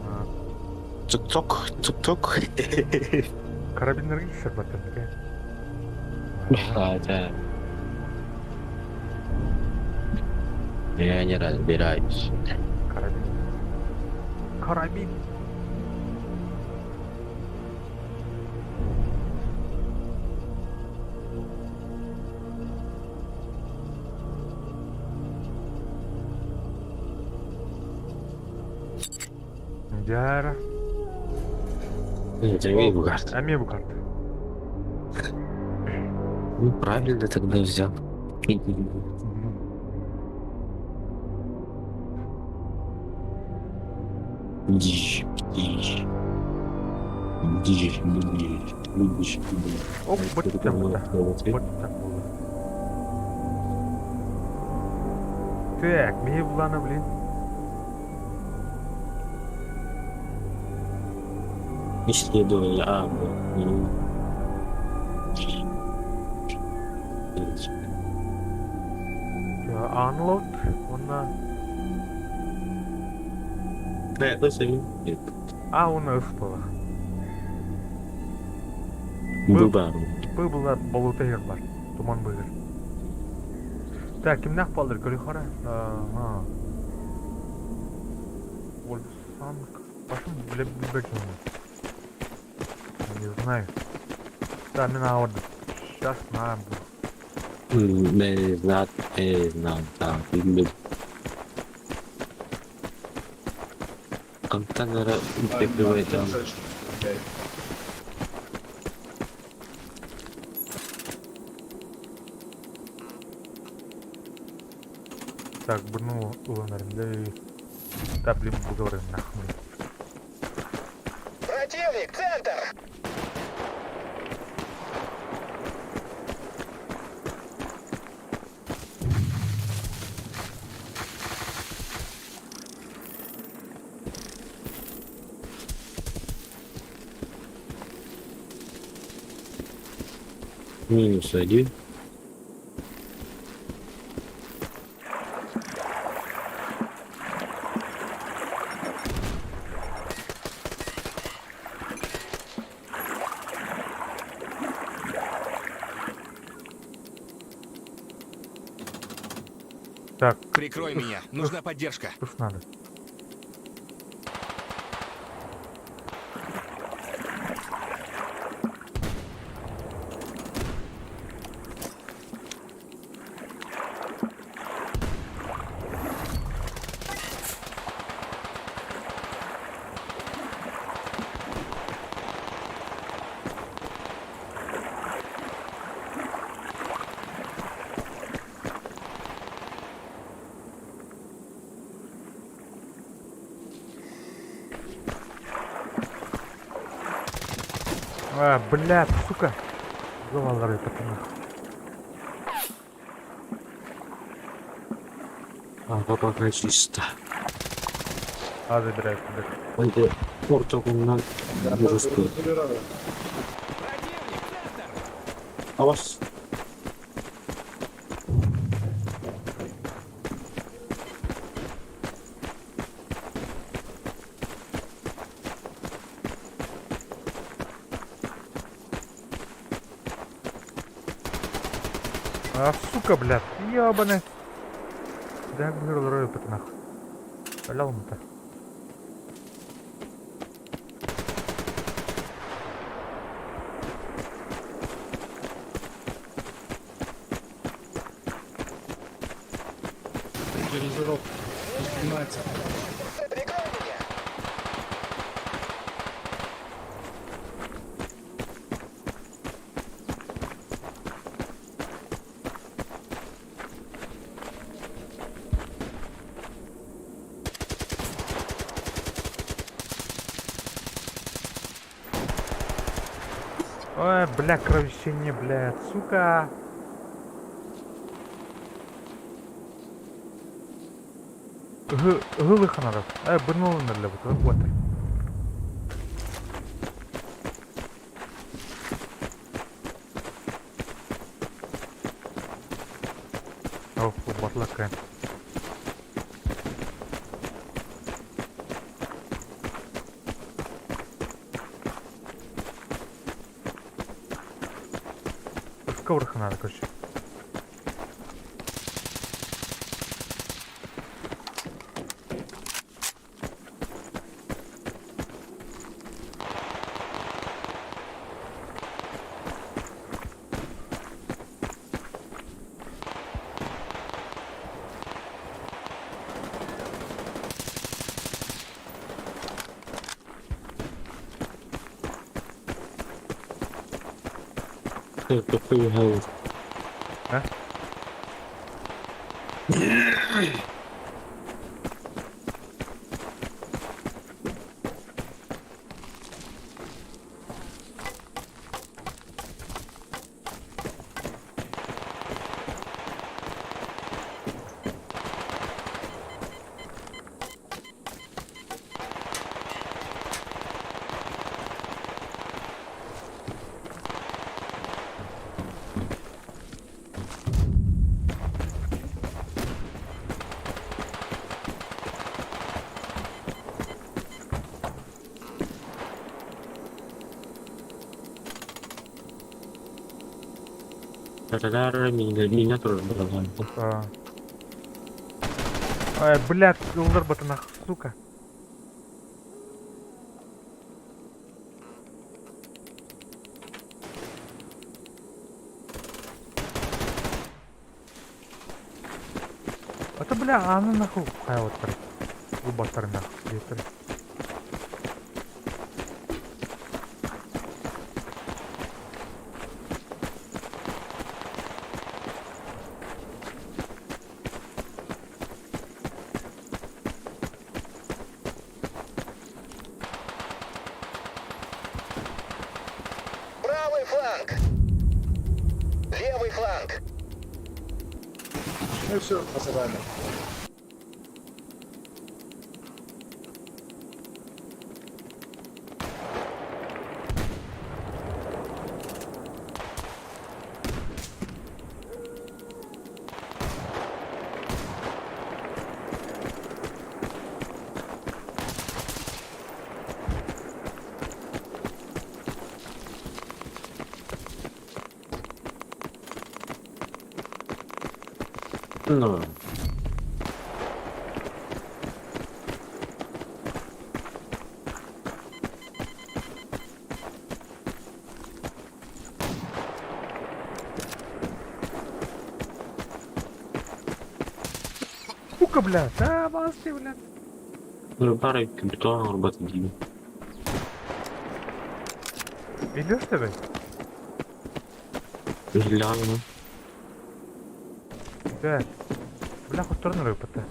А, Цок-цок, цок-цок. Карабинерге шербаттан екен. А, да. Я не разбираюсь. Карабин. Карабин. Яра. Это Вейбгард. А мне бы карта. Ну, правильно тогда взял. Дичь, дичь. Дичь, дичь, дичь, дичь. Оп, вот там, да. Вот так было. Так, мне плана, блин. Исследование Unload. Ona. Да, это сами. Ona ıspıla. Дуба. Бұлар болута егер бар. Туман бұйыр. Так, кімнақ балдыр көрі қара? Ольсанг. Башым білбек оны. Не знаю. Да, мен ауырды. Сейчас наам бұл. Не знаю, да, контейнеры прикрывает там. Так, bunu ulanırım. Да, блин, бугоры нахуй. Противник, центр! -1. Так, Прикрой меня, нужна поддержка. что ж надо? Блядь, сука. Завалары пацаны. Пока чисто. Забирай сюда. Это портокуннан жестко. Противник, центр! А вас? Сука, блядь, ебаный. Да, говорю, пацанах. Пожалуйста. Прикрой меня! Ой, бля, кровищение, блядь, сука. Гылы ханаров. Бырнулы для вот. О, батлака. Коврах надо, короче. Какой гаус. А? Та-да-да, меня тоже брала. Блядь, улдар батанах, сука. Это, бля, она нахуй, хай вот так. Губастар нахуй, ветер. Правый фланг. Левый фланг. Ну все, посылаем. Ну, Сука, блядь, бас ты, блядь. парой капитана работать деньги. Идешь ты, блядь? Гляну. Да. Бля, хоть сторону рыпата.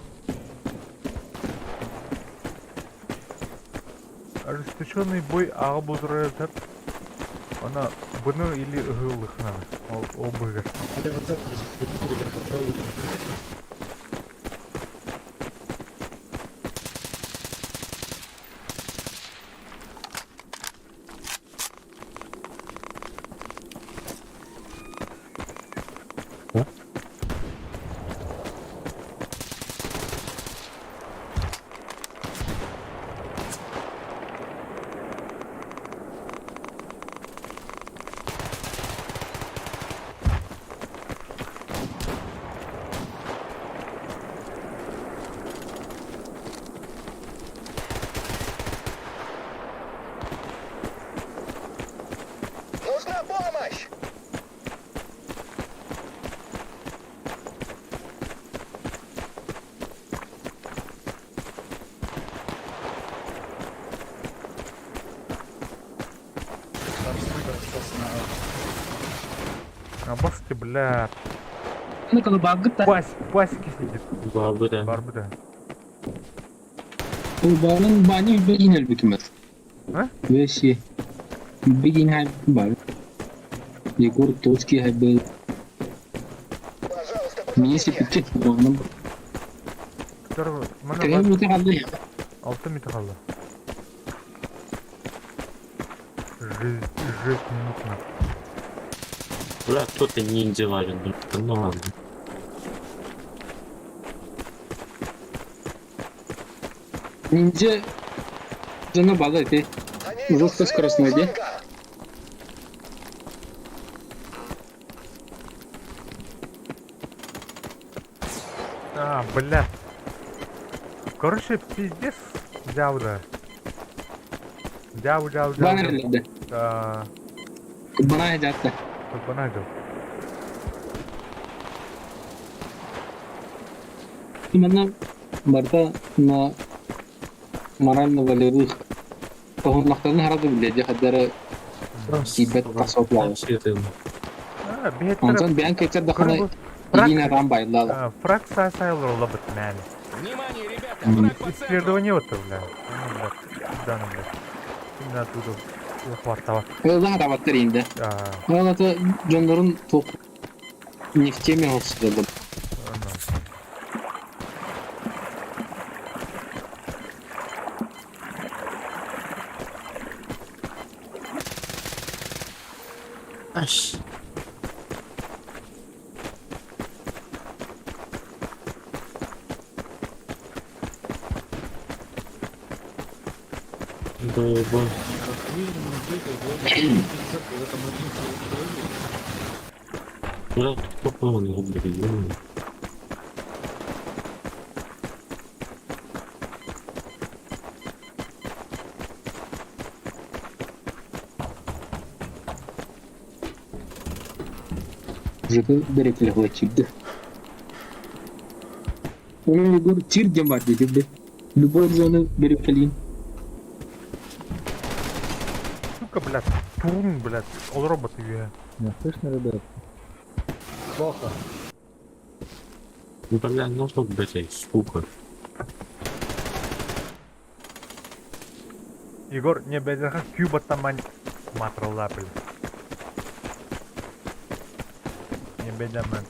Ожесточенный бой Абузразат. Она bunu или гылых надо. Обыгрыш. Нужна помощь. Бас ты, бля. Ну, kalau bagus tak. Пасики сидит. Бабы, да. Барбы, да. Kurbanın banyo begin hükümet. Ha? Ve şey. Begin hal var. Егор Тоцкий был. Пожалуйста, Мне если подвезите. пикет, он Төр мана крем бар өте қалды. 6 минут қалды. 6 минут на. Бля, кто-то ниндзя варен. Ну ладно. Ниндзя жана бала эти. Они идут Жестко с скоростной, левого да? фланга. А, блядь. Короче, пиздец. Дявда. Дяв. Бана элде. Бана жатты. Бана жау. Именно барда на морально-волевых погонлақтарын харады біледі, қадары Сибет тасоплау. А, беттер. Онсан бән кетер дақаны Ирина Рамбайлала. Фракция сайылыр ола бит, мәлі. Внимание, ребята, враг по центру. Исследование вот, бля. Ну, бля. Да, ну, бля. Именно оттуда хватало. Олда харабаттар енді. Олата жондарын тоқ нефтеме олсыдылды. Аш. Да, еба. Бля, тут попал, не блин. Жекі дәрекілі ғой чекді. Оның егор тир дем бар деді. Любой зоны беріп келейін. Сука, блядь. Турун, блядь. Ол робот ее. Не слышно, ребят? Плохо. Бля, ну что, блядь, сука. Егор, не бедерха кюба там матрала, блядь. Не бедермен.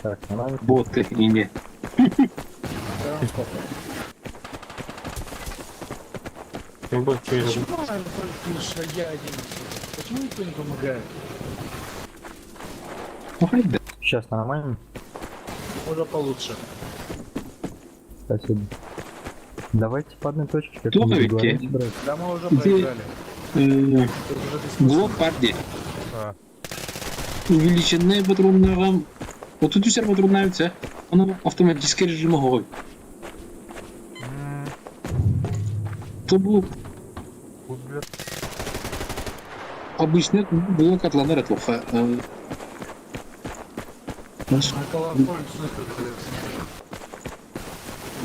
Так, нормально. Ботты енді. Я бы через... Почему никто не помогает? Қойды. Сейчас нормально? Уже получше. Спасибо. Давайте по одной точке. как Плохо мы ведь, договорились, те? брат. Да мы уже Где- проиграли. Тут уже бессмысленно. Глок бар де. А, Увеличенные патроннарға 33 патрон нравится. Оны автоматический режимі ғой. То бұл вот, блядь. обычный блок атланар этлоха. Около снайпер колес.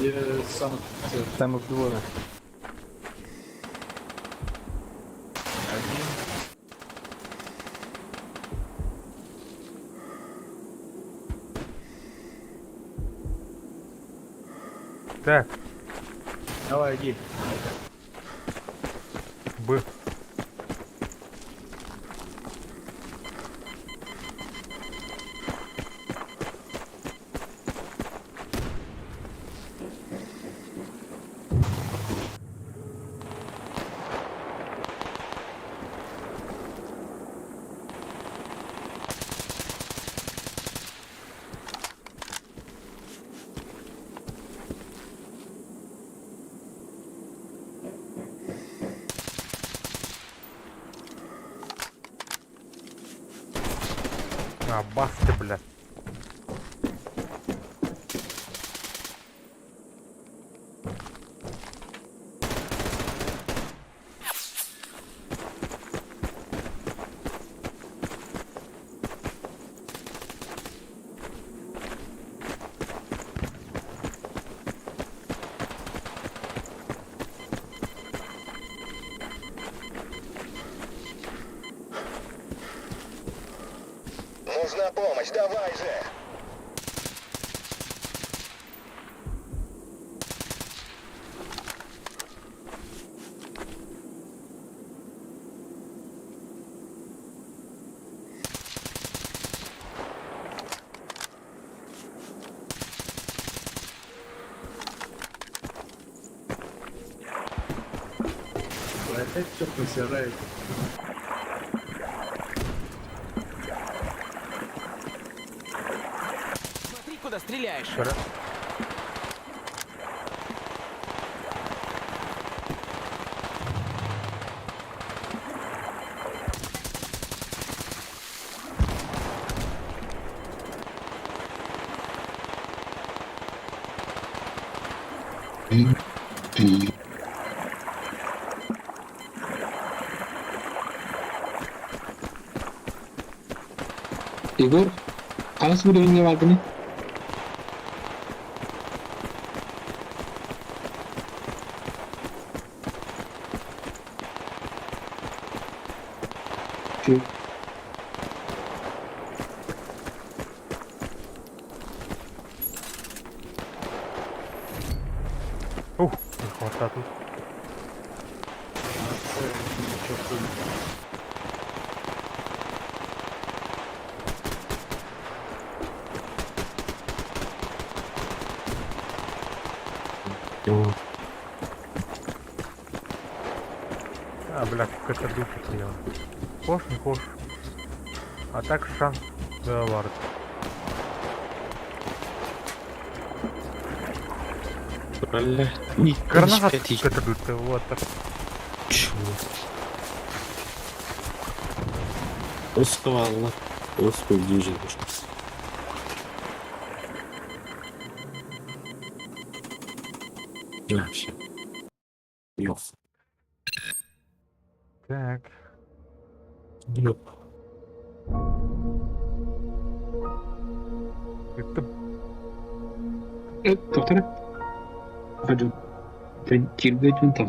Я сам... Там их двое. Один. Так, Давай, иди. Б. А, бас ты, блядь. Нужна помощь, давай же. Вы опять все посираете. Смотри, куда стреляешь. Igor, kalas video ini warga nih. Oke. Di kota tuh. Ну, Бля, какая-то душит ее. Хош, не хош. А так шанс вард. Бля, Гранат пятый. какая-то душит, вот так. Чего? Усквалла. Господи, же. Вообще. Ёп. Так. Ёп. Это Доктор. Пойдем. Тергать он там.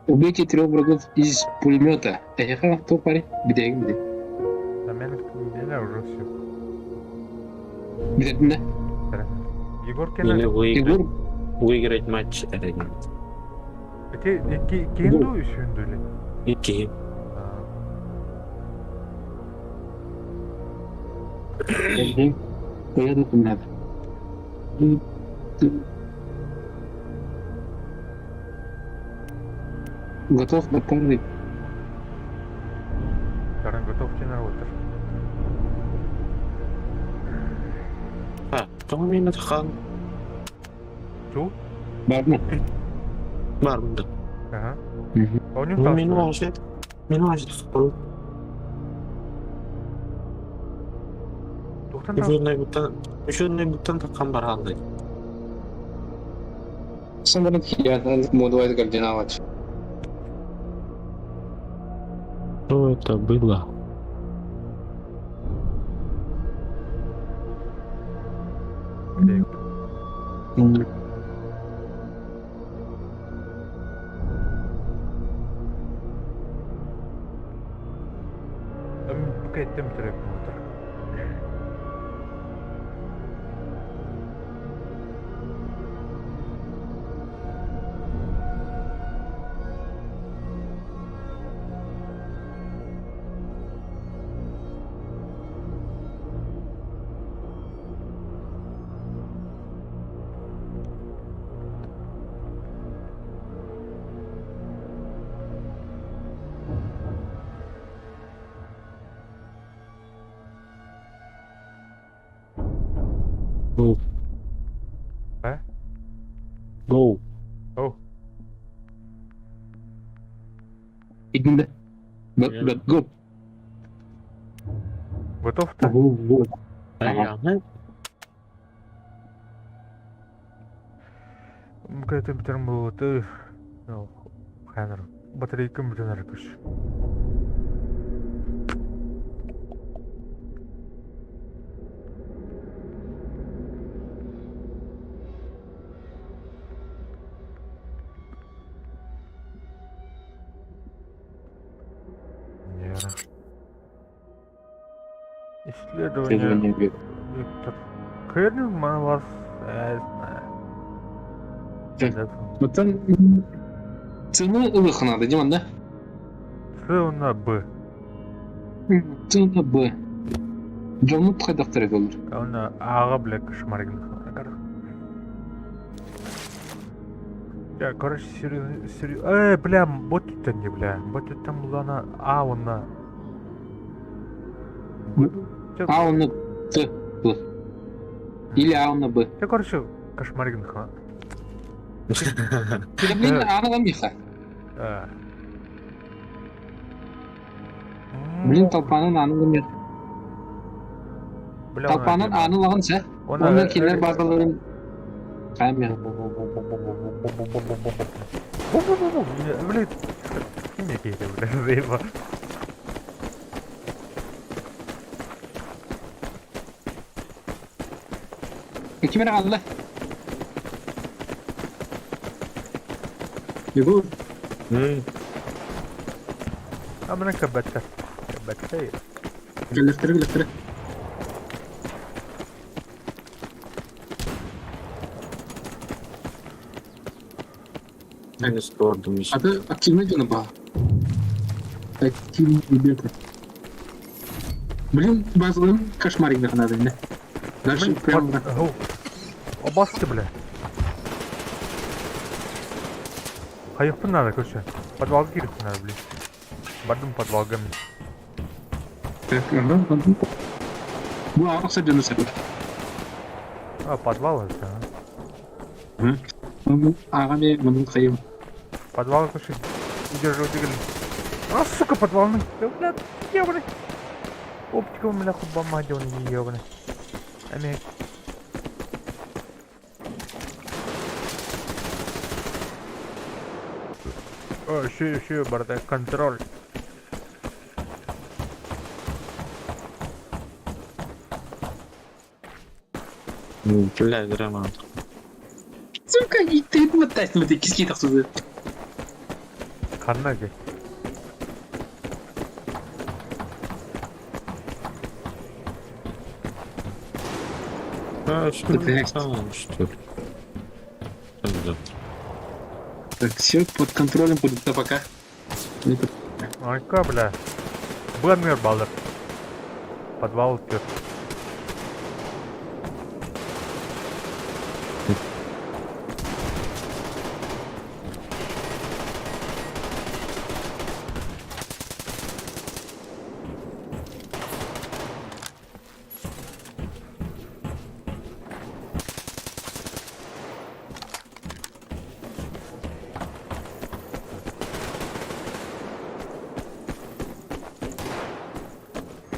Убейте 3 врагов из пулемета. Эх, кто парень? Где? на меня уже все. Где? Да? Егор Или Кеннер. Егор, выиграть матч арена. Кенду еще индули. Окей. поеду там надо. Готов на полный. Карен готов генератор. А, кто меня хан? Чу? Барна. Бармда. Ага. Мгм. Помню, Ну, там минуажет. Минуажет. Тухтан Еще бутан такан бар алды. Самолет я моду это координовать. Что это было? Кетем трек мотор. Go. А? Go. О, Идем да. Го. готов-то? Вот. Ага. Кетем терм болуты. Ханер. Батарейка мүтен күш. Исследование. Исследование века. Виктор. Кэрнин манвас. Вот там цену улыха надо, Диман, да? Сына Б. Цена Б. Джонут хай доктор olur. Она ага, бля, кошмарин. Я, короче, серьезно... бля, бот тут не, бля. Бот тут там была на... А, он на... Чё, А он на Т был. Или А он на Б. чё, короче, кошмарин, ха. Да блин, А на Миха. А. Блин, толпанын анылымер. Бля, Толпанын анылығын сә. Онда келер базаларын. Қаймен. Блин, не кейде, бля, заеба. Кемер қалды. Егор. А мене кабетка. Кабетка є. Гелектірі. Я не скоро думаю. А ты активно идёт на ба. Активно ребята. Блин, базаларын кошмарик надо, не? Дальше прям... Обасты, бля. Қайықпын надо, короче. Подвалға керекпін надо, блин. Бардым подвалға мен. Bu ağırsa canı sakın. А, подвал это, а? Аға мен мұның қайым. Подвал, короче, удерживать двигатель. А, сука, подвалный. Да, бля, ебаный. Оптика у меня хоть бомба, не ебаный. Амик. О, еще, бардак, контроль. Бля, драма. Сука, и ты мотать на этой киски так сюда. Каннаги. А, что Это я. что ли? Так, все под контролем будет до пока. Ай-ка, бля. Бленмер балдыр. Подвал тет.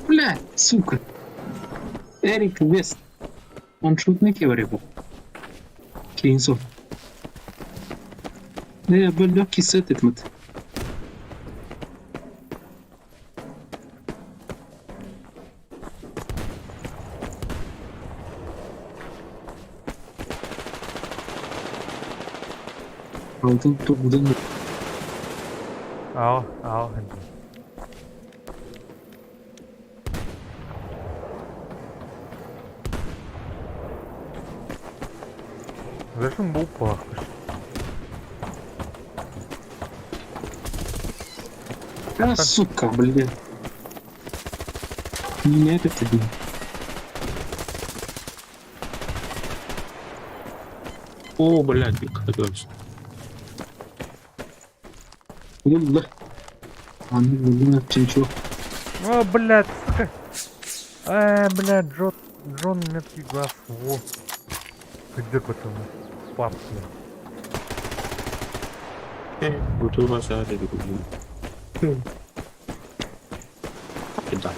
Бля, сука. Эрик Вест. Он шутник его. Кейнсо. Ne böyle lök hisset etmedi. Altın topudan Ал. Зачем был плохо? А, сука, блин. Не это тебе. О, блядь, приготовься. Блин, блин, чего? О, блядь, сука. Блядь, Джон меткий глаз. Во. Где пацаны? Папки. Буду вас рады, да.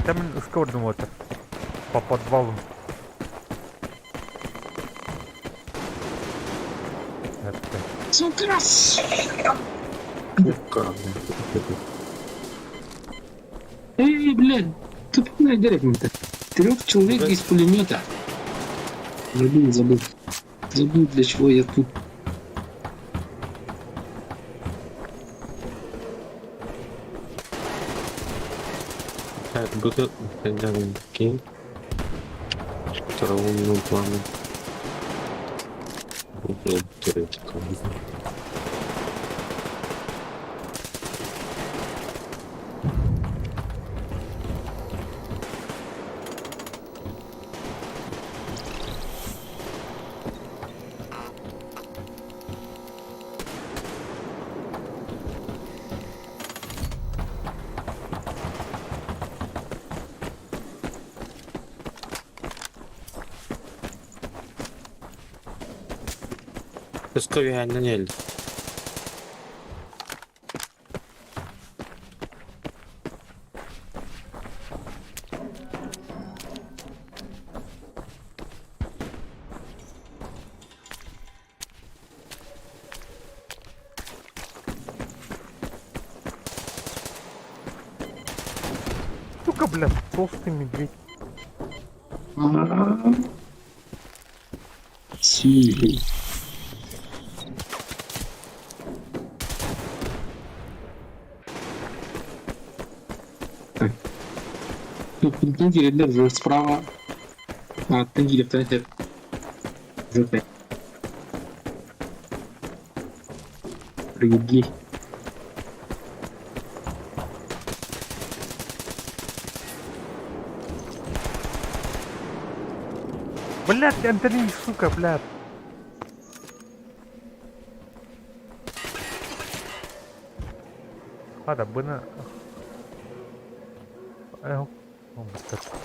Там скоро думал это. По подвалу. Это. Сука! Эй, блядь, тупая деревня-то. 3 человек из пулемета. Забыл. Забыл, для чего я тут. Буду тогда кинь. Второму плану. Буду теоретиком. Песковиально не ли. Сука, блядь, толстый медведь. Сильный. Так. Ну, пунктир вже справа. А, тангіль, тангіль. Жовтий. Привіт. Блядь, Антони, сука, блядь. Hadi bunu... Yok.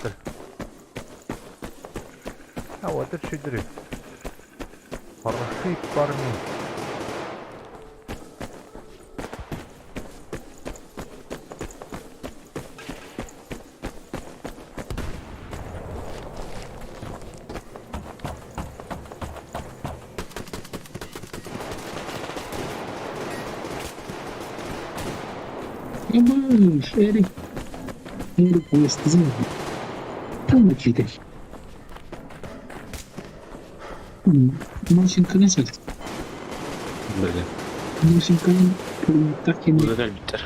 Dur. Ha, вот это что дыры. Хорошие парни. Ебаш, Эрик. Эрик, я сказал. Там какие-то. Машинка назад. Бля. Машинка так и не Гальбитер.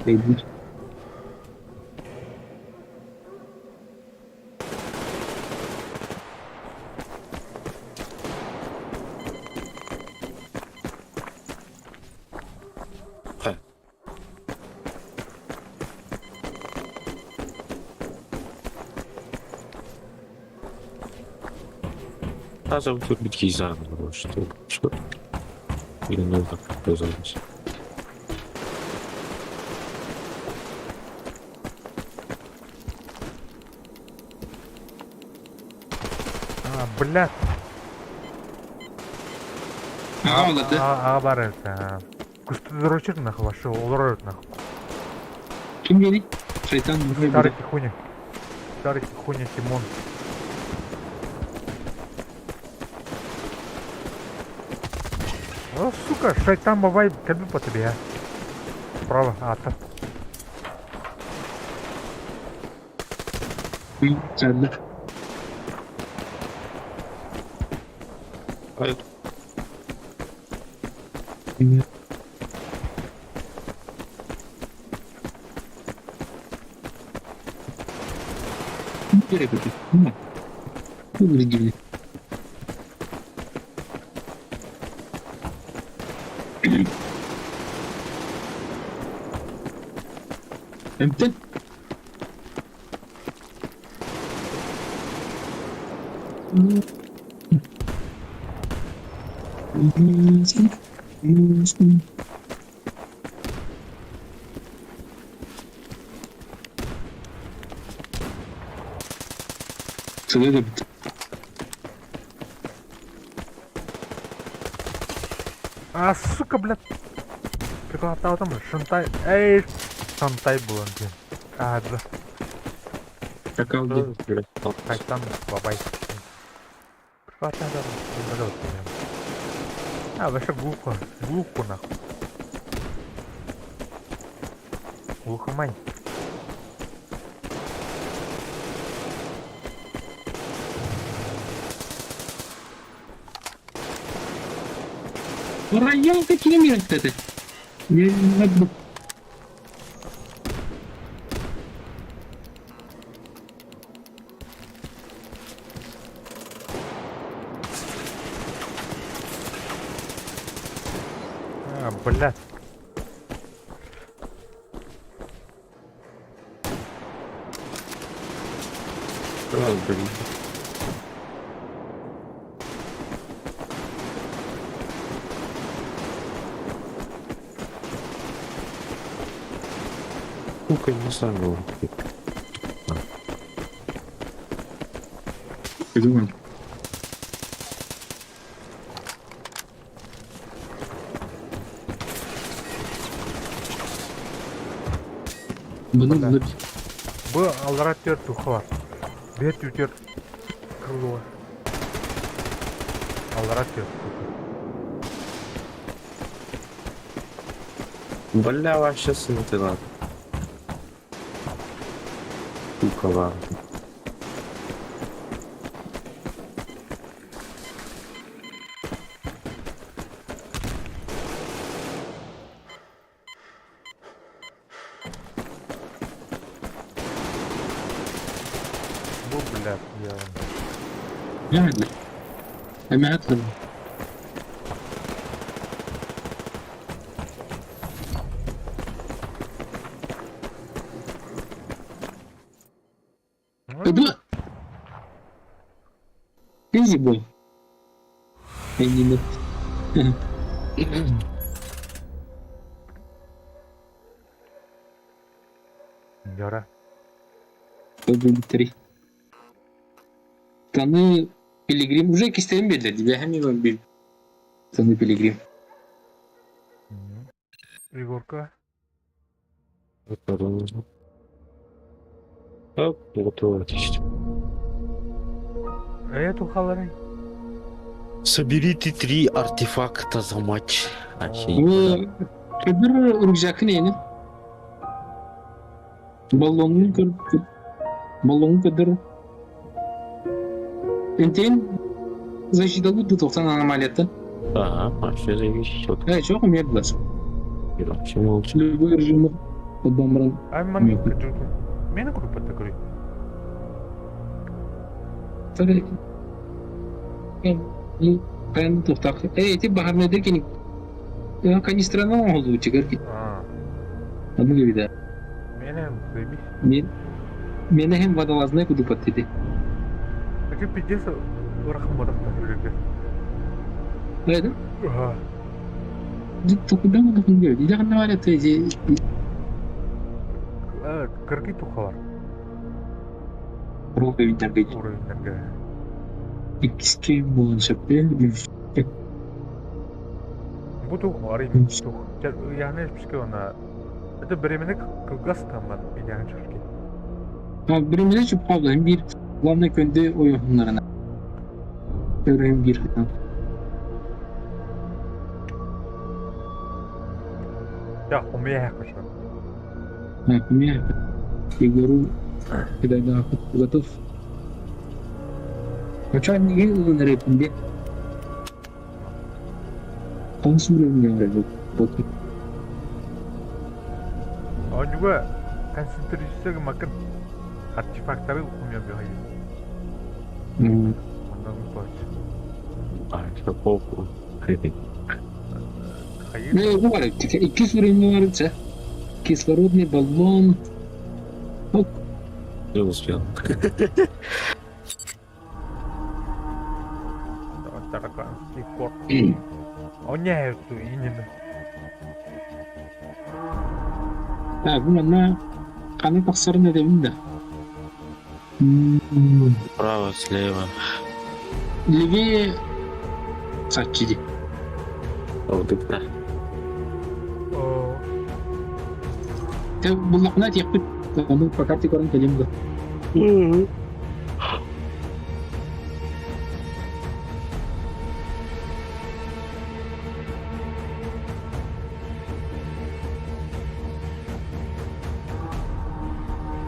пойдет. Надо выбить заново, что? Или нужно как-то запись? А, блядь. А, вот это. А, бар это. Кустодорочер нахуй, ваши улорают нахуй. Kim geliyor? Şeytan buraya Старый bırak. тихоня. Старый тихоня Тимон. О, сука, шайтан бабай, кабы по тебе, а. Справа, там. Sen de. Ай, Nereye götür? Bu bilgi. Emtin. Şuraya da bit. А, сука, блядь. Приколотал там, шантай. Эй, шантай был он, блин. А, да. Çakal değil. Шайтан бабай. Приколотал там, блядь. А, вообще глухо. Глухо, нахуй. Глухомань. Район какие миры это? Я не могу. А, блядь. блин. Сука, не знаю. Я думаю. Bunu Bu алларатер тухы бар. Бет ütер кырылы бар. Алларатер тухы. Бля, вообще сынтыла. Сука, ладно. Bu блядь, я... yani. Hemen atladım. Kedua. Easy boy. Ini Yara. Ödülleri. Tanı Piligrim уже кистен belirledi. Ve hem bir Tanı Piligrim. Егорка. Оп, готово, отлично. Тухаларың. Соберите 3 артефакта за матч. Bu öbür rüzgâkı neyini? Balonun kır. Balonun kadar. Enten защита будет 90 аномалията. Ага, вообще зависит от Çok mu yaptılar? вообще молча. Любой режим adamların Мені круто. Мені група такой. tabii ben tutak. Eti bahar nedir ki? Ya kanistrana oldu çıkar ki. Adı gibi de. Мені заебись. Mene hem vadalazına kudu patladı. Такой пиздец. Рахматов так. Öyle. Ага. Tokudan mı dokun gördü? İlahi ne var ya teyze. Кыргый тухы бар. Ruh evinden geçti. Уровеньдерге. İkisi boğulacak. Bu тух арин тух. Яғни ешбішке оны. Это беременlik кылгастан бар. Yani çocuk. Ha birimine şu Pablo'nun bir Lamna köyünde oyunlarına. Öğren bir. Ya humaya yaklaşma. Ha kumya. Егору когда да готов. Kaçan niye uzun repinde? Konsumun ne var bu? Он juga концентрируется makan артефакттары умеет бегать. Ondan baş. А, что похуй. Hayır. Ne bu var? İki sürüm varsa кислородный баллон. Не успел. Тараканский корт. Он не эту именно. Ha bu bana kanı taksarın edeminde. Право, слева. Левее saççıydı. Ордыкта. Te bullakına yapıp onu fakat koran kelimde.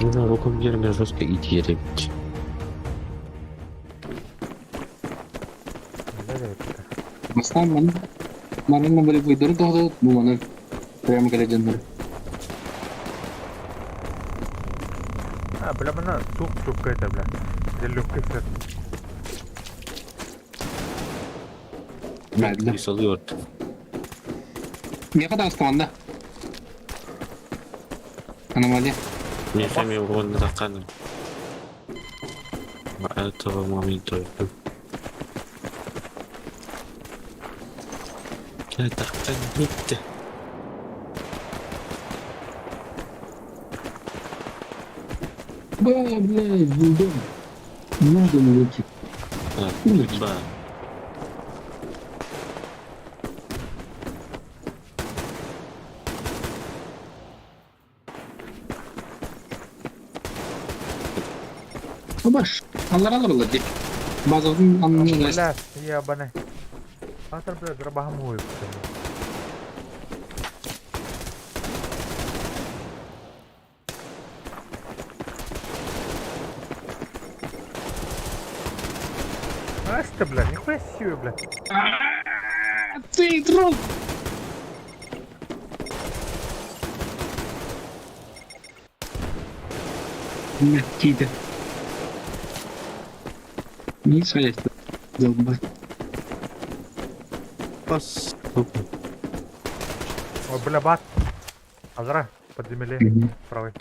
Не знаю, в каком мне жестко идти ребят. Bastan bana böyle koyduğunu doğdu bu bana. Prima geleceğinleri. А, бля, мына сук трубка это, бля. Где легкий сет. Verdiler. И салют. Ne kadar astamanda? Anomali. Мне сами урон натаканы. Этого момента. Это биtti. Baya buldum. Buldum ölçü. Ба. Баш. Алар алар ди. Базовдун анын гайс. Блядь, ебаный. Атыр, блядь, рабахам ойып. Ась ты, блядь, нихуя себе, блядь. Ты трол. Нет, кида. Не своя долба. Пас. Ой, бля, бат. Азра, под земле, правый.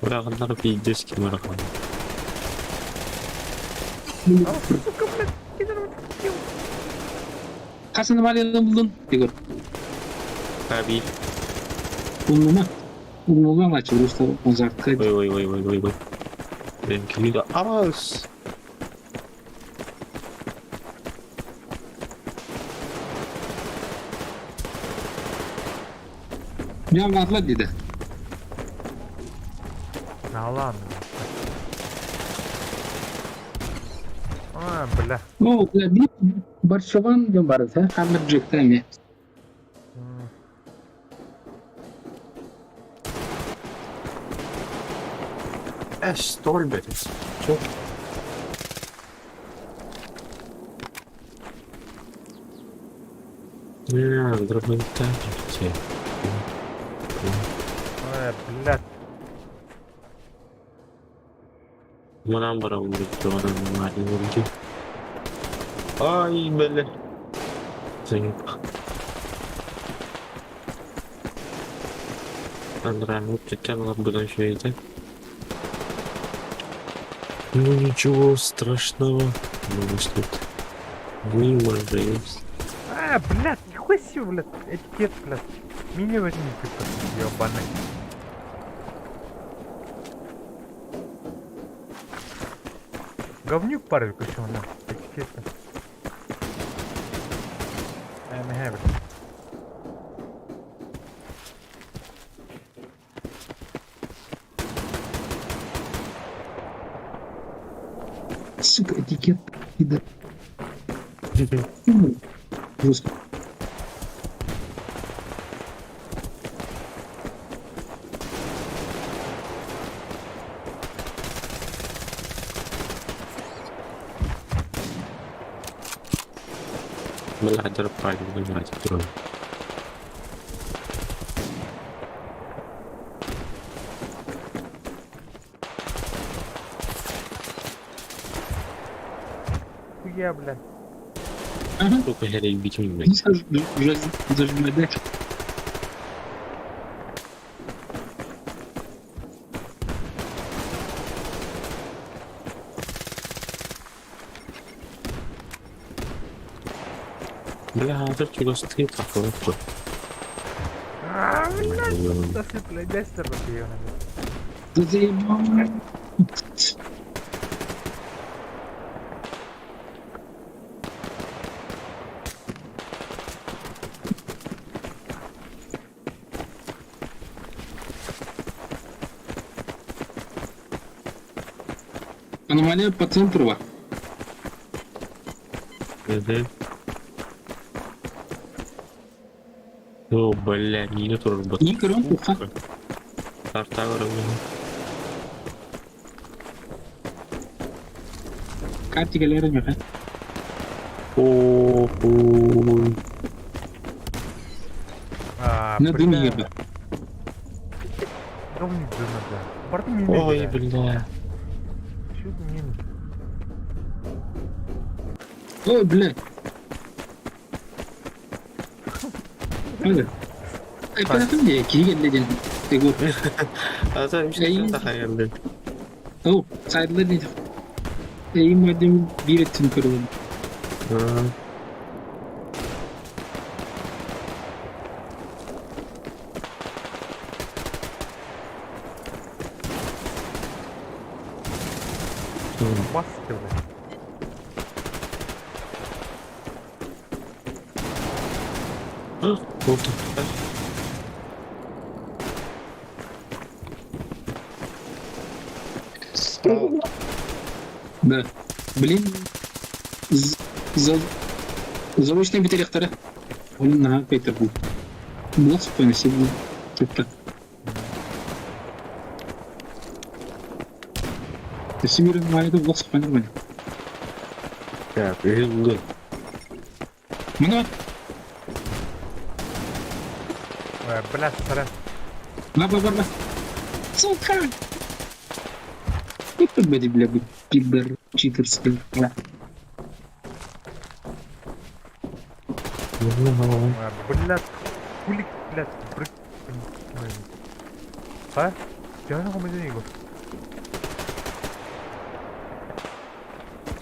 Бұрағындар пейдески марахан. Сука, блядь, кидер, Касını var yerden buldun. Digor. Кабель. Bulunma. Bulunma maçı. Rus'ta uzakta. Ой. Блин, килида. Ас. Ya atla dedi. На ладно. А, бля. O bir Barşovan gönderdi. Hamid Jack'ta mi? Стольберис. Чё? Дробовитание. Блядь. Мынан бара улыбки, мынан маленький улыбки. Ай, бля. Заебал. Андра, вот тетяна буду еще идти. Ну ничего страшного. Может, мимо же есть. А, блядь, нихуя себе, блядь. Этикет, блядь. Мини возьми, типа, ебаный. Говнюк парик еще, на. Этикет. Не have it. Сука, этикет. Пидор. Русский. Бладер правильно понимать, кто. Хуя, блядь. Ага. Только я бить не Ну, скажу, уже зажимать. Бля, это чего стоит такое? А, блядь. Да ты, блядь, дастер, блядь, Да заебал. Аномалия по центру. О, бля, не тоже бот. Не крон, уха. Тартавр. Картигалеры не ха. О, А, На дым бля. ебать. Говнюк, блядь. Барды мини, ой, блядь. бля. Чё ты мини? Ой, блядь. Hadi. Ay, parasın diye ki geldi. Tegor. А за Ey. daha geldi. Oh, saydılar değil. İyi madem bir ettim kırıldı. Баски, блядь. Oldu. Справа. Да. Блин. З- За... Заочные битарехтары. Блин, на Петер был. Было спокойно, сидел. Тут-то. Если мир нормально, то было спокойно нормально. Так, жилы. Много? Блядь, сорян. Ба. Сука! Это бэди, бля, пидор, читерский. Бля. Блядь, хули, блядь, брык. А? Jangan kau macam ni kau.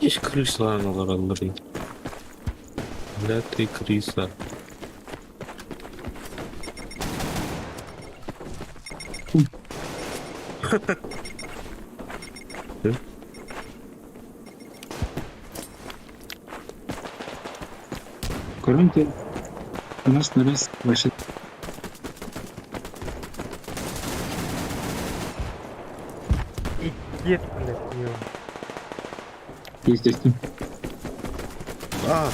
Есть крыса на лоранлоре. Бля, ты крыса. Короче, у нас на раз вообще. Идет, блядь, ё. Естественно. Ага.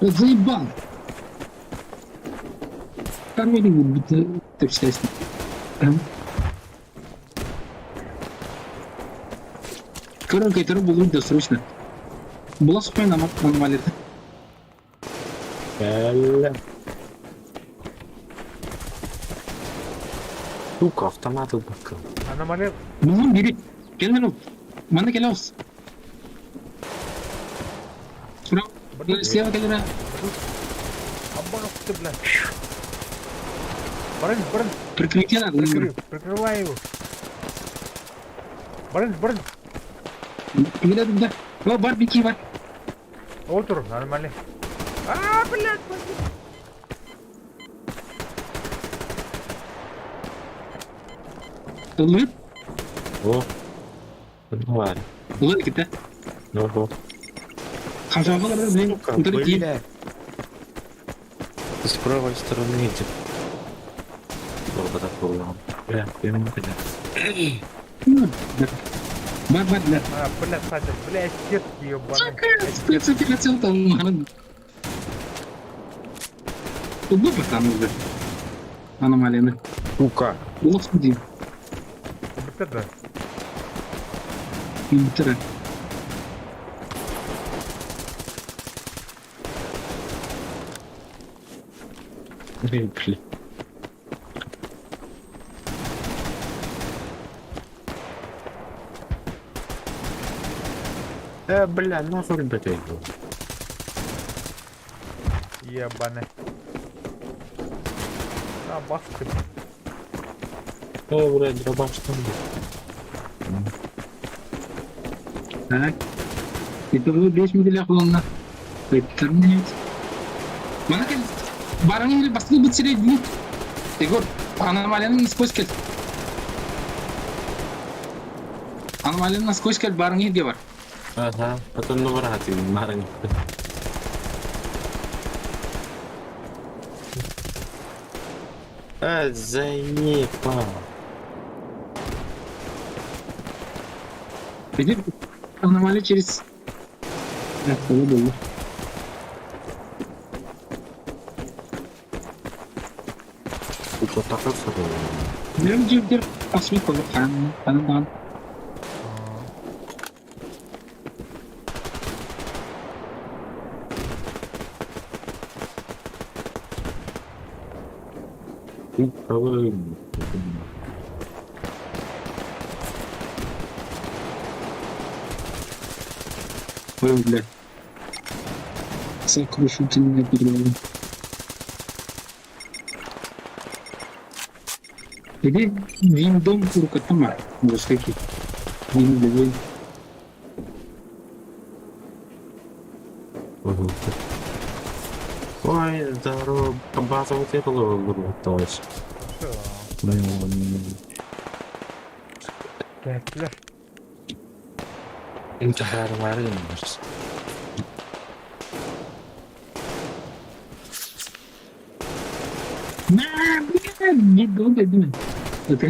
Вот заебал. Короче, будто ты вся Короче, это было досрочно. Была спокойно, нормально. Бля. Сука, автомат убакал. Аномалия. Ну, бери. Келдер. Мана келаус. Справа. Слева келдер. Аббана ты, блядь. Баран. Прикрытие надо. Прикрывай его. Баран. Где туда? О, барбекю, бар. Отур, нормально. Блядь, Лык. О. Давай. Лык это. Ну. Хамзагалар, блин. Сука, Ударите. бля. С правой стороны этих. Долго такое. Бля, бля. Бар, бля. блядь, Садя, блядь, детки ебаный. Спрятаться прилетел там, махран. Удобно там уже. Аномалия. Сука. Лох сходи. Вот это. Фильтра. Бля. Бля, нахуй бля. Ебаный. Бас ты. Бля, дробаш там. Так. Это вы беш миделя холонна. Фильтр нет. Mana kan barang ini pasti bercerai dulu. Igor, аномалияны насквозь кел. Аномалияны насквозь кел, барang ini бар. Ага, потом номер хати, марин. Заебал. Jadi аномалия через... Это было. Сука, так и сразу. Дер, асми kalau kanan. Правый. Ой, блядь. Сокрушительный перелом. Jadi Windom pur ketemu, harus kayak gitu. Windom. Ой, здорово. Базовый титул готовишь. Что? Блин. Блядь, блядь. انت حارم علينا بس. Nah, bukan. Gitu aja gimana? Oke,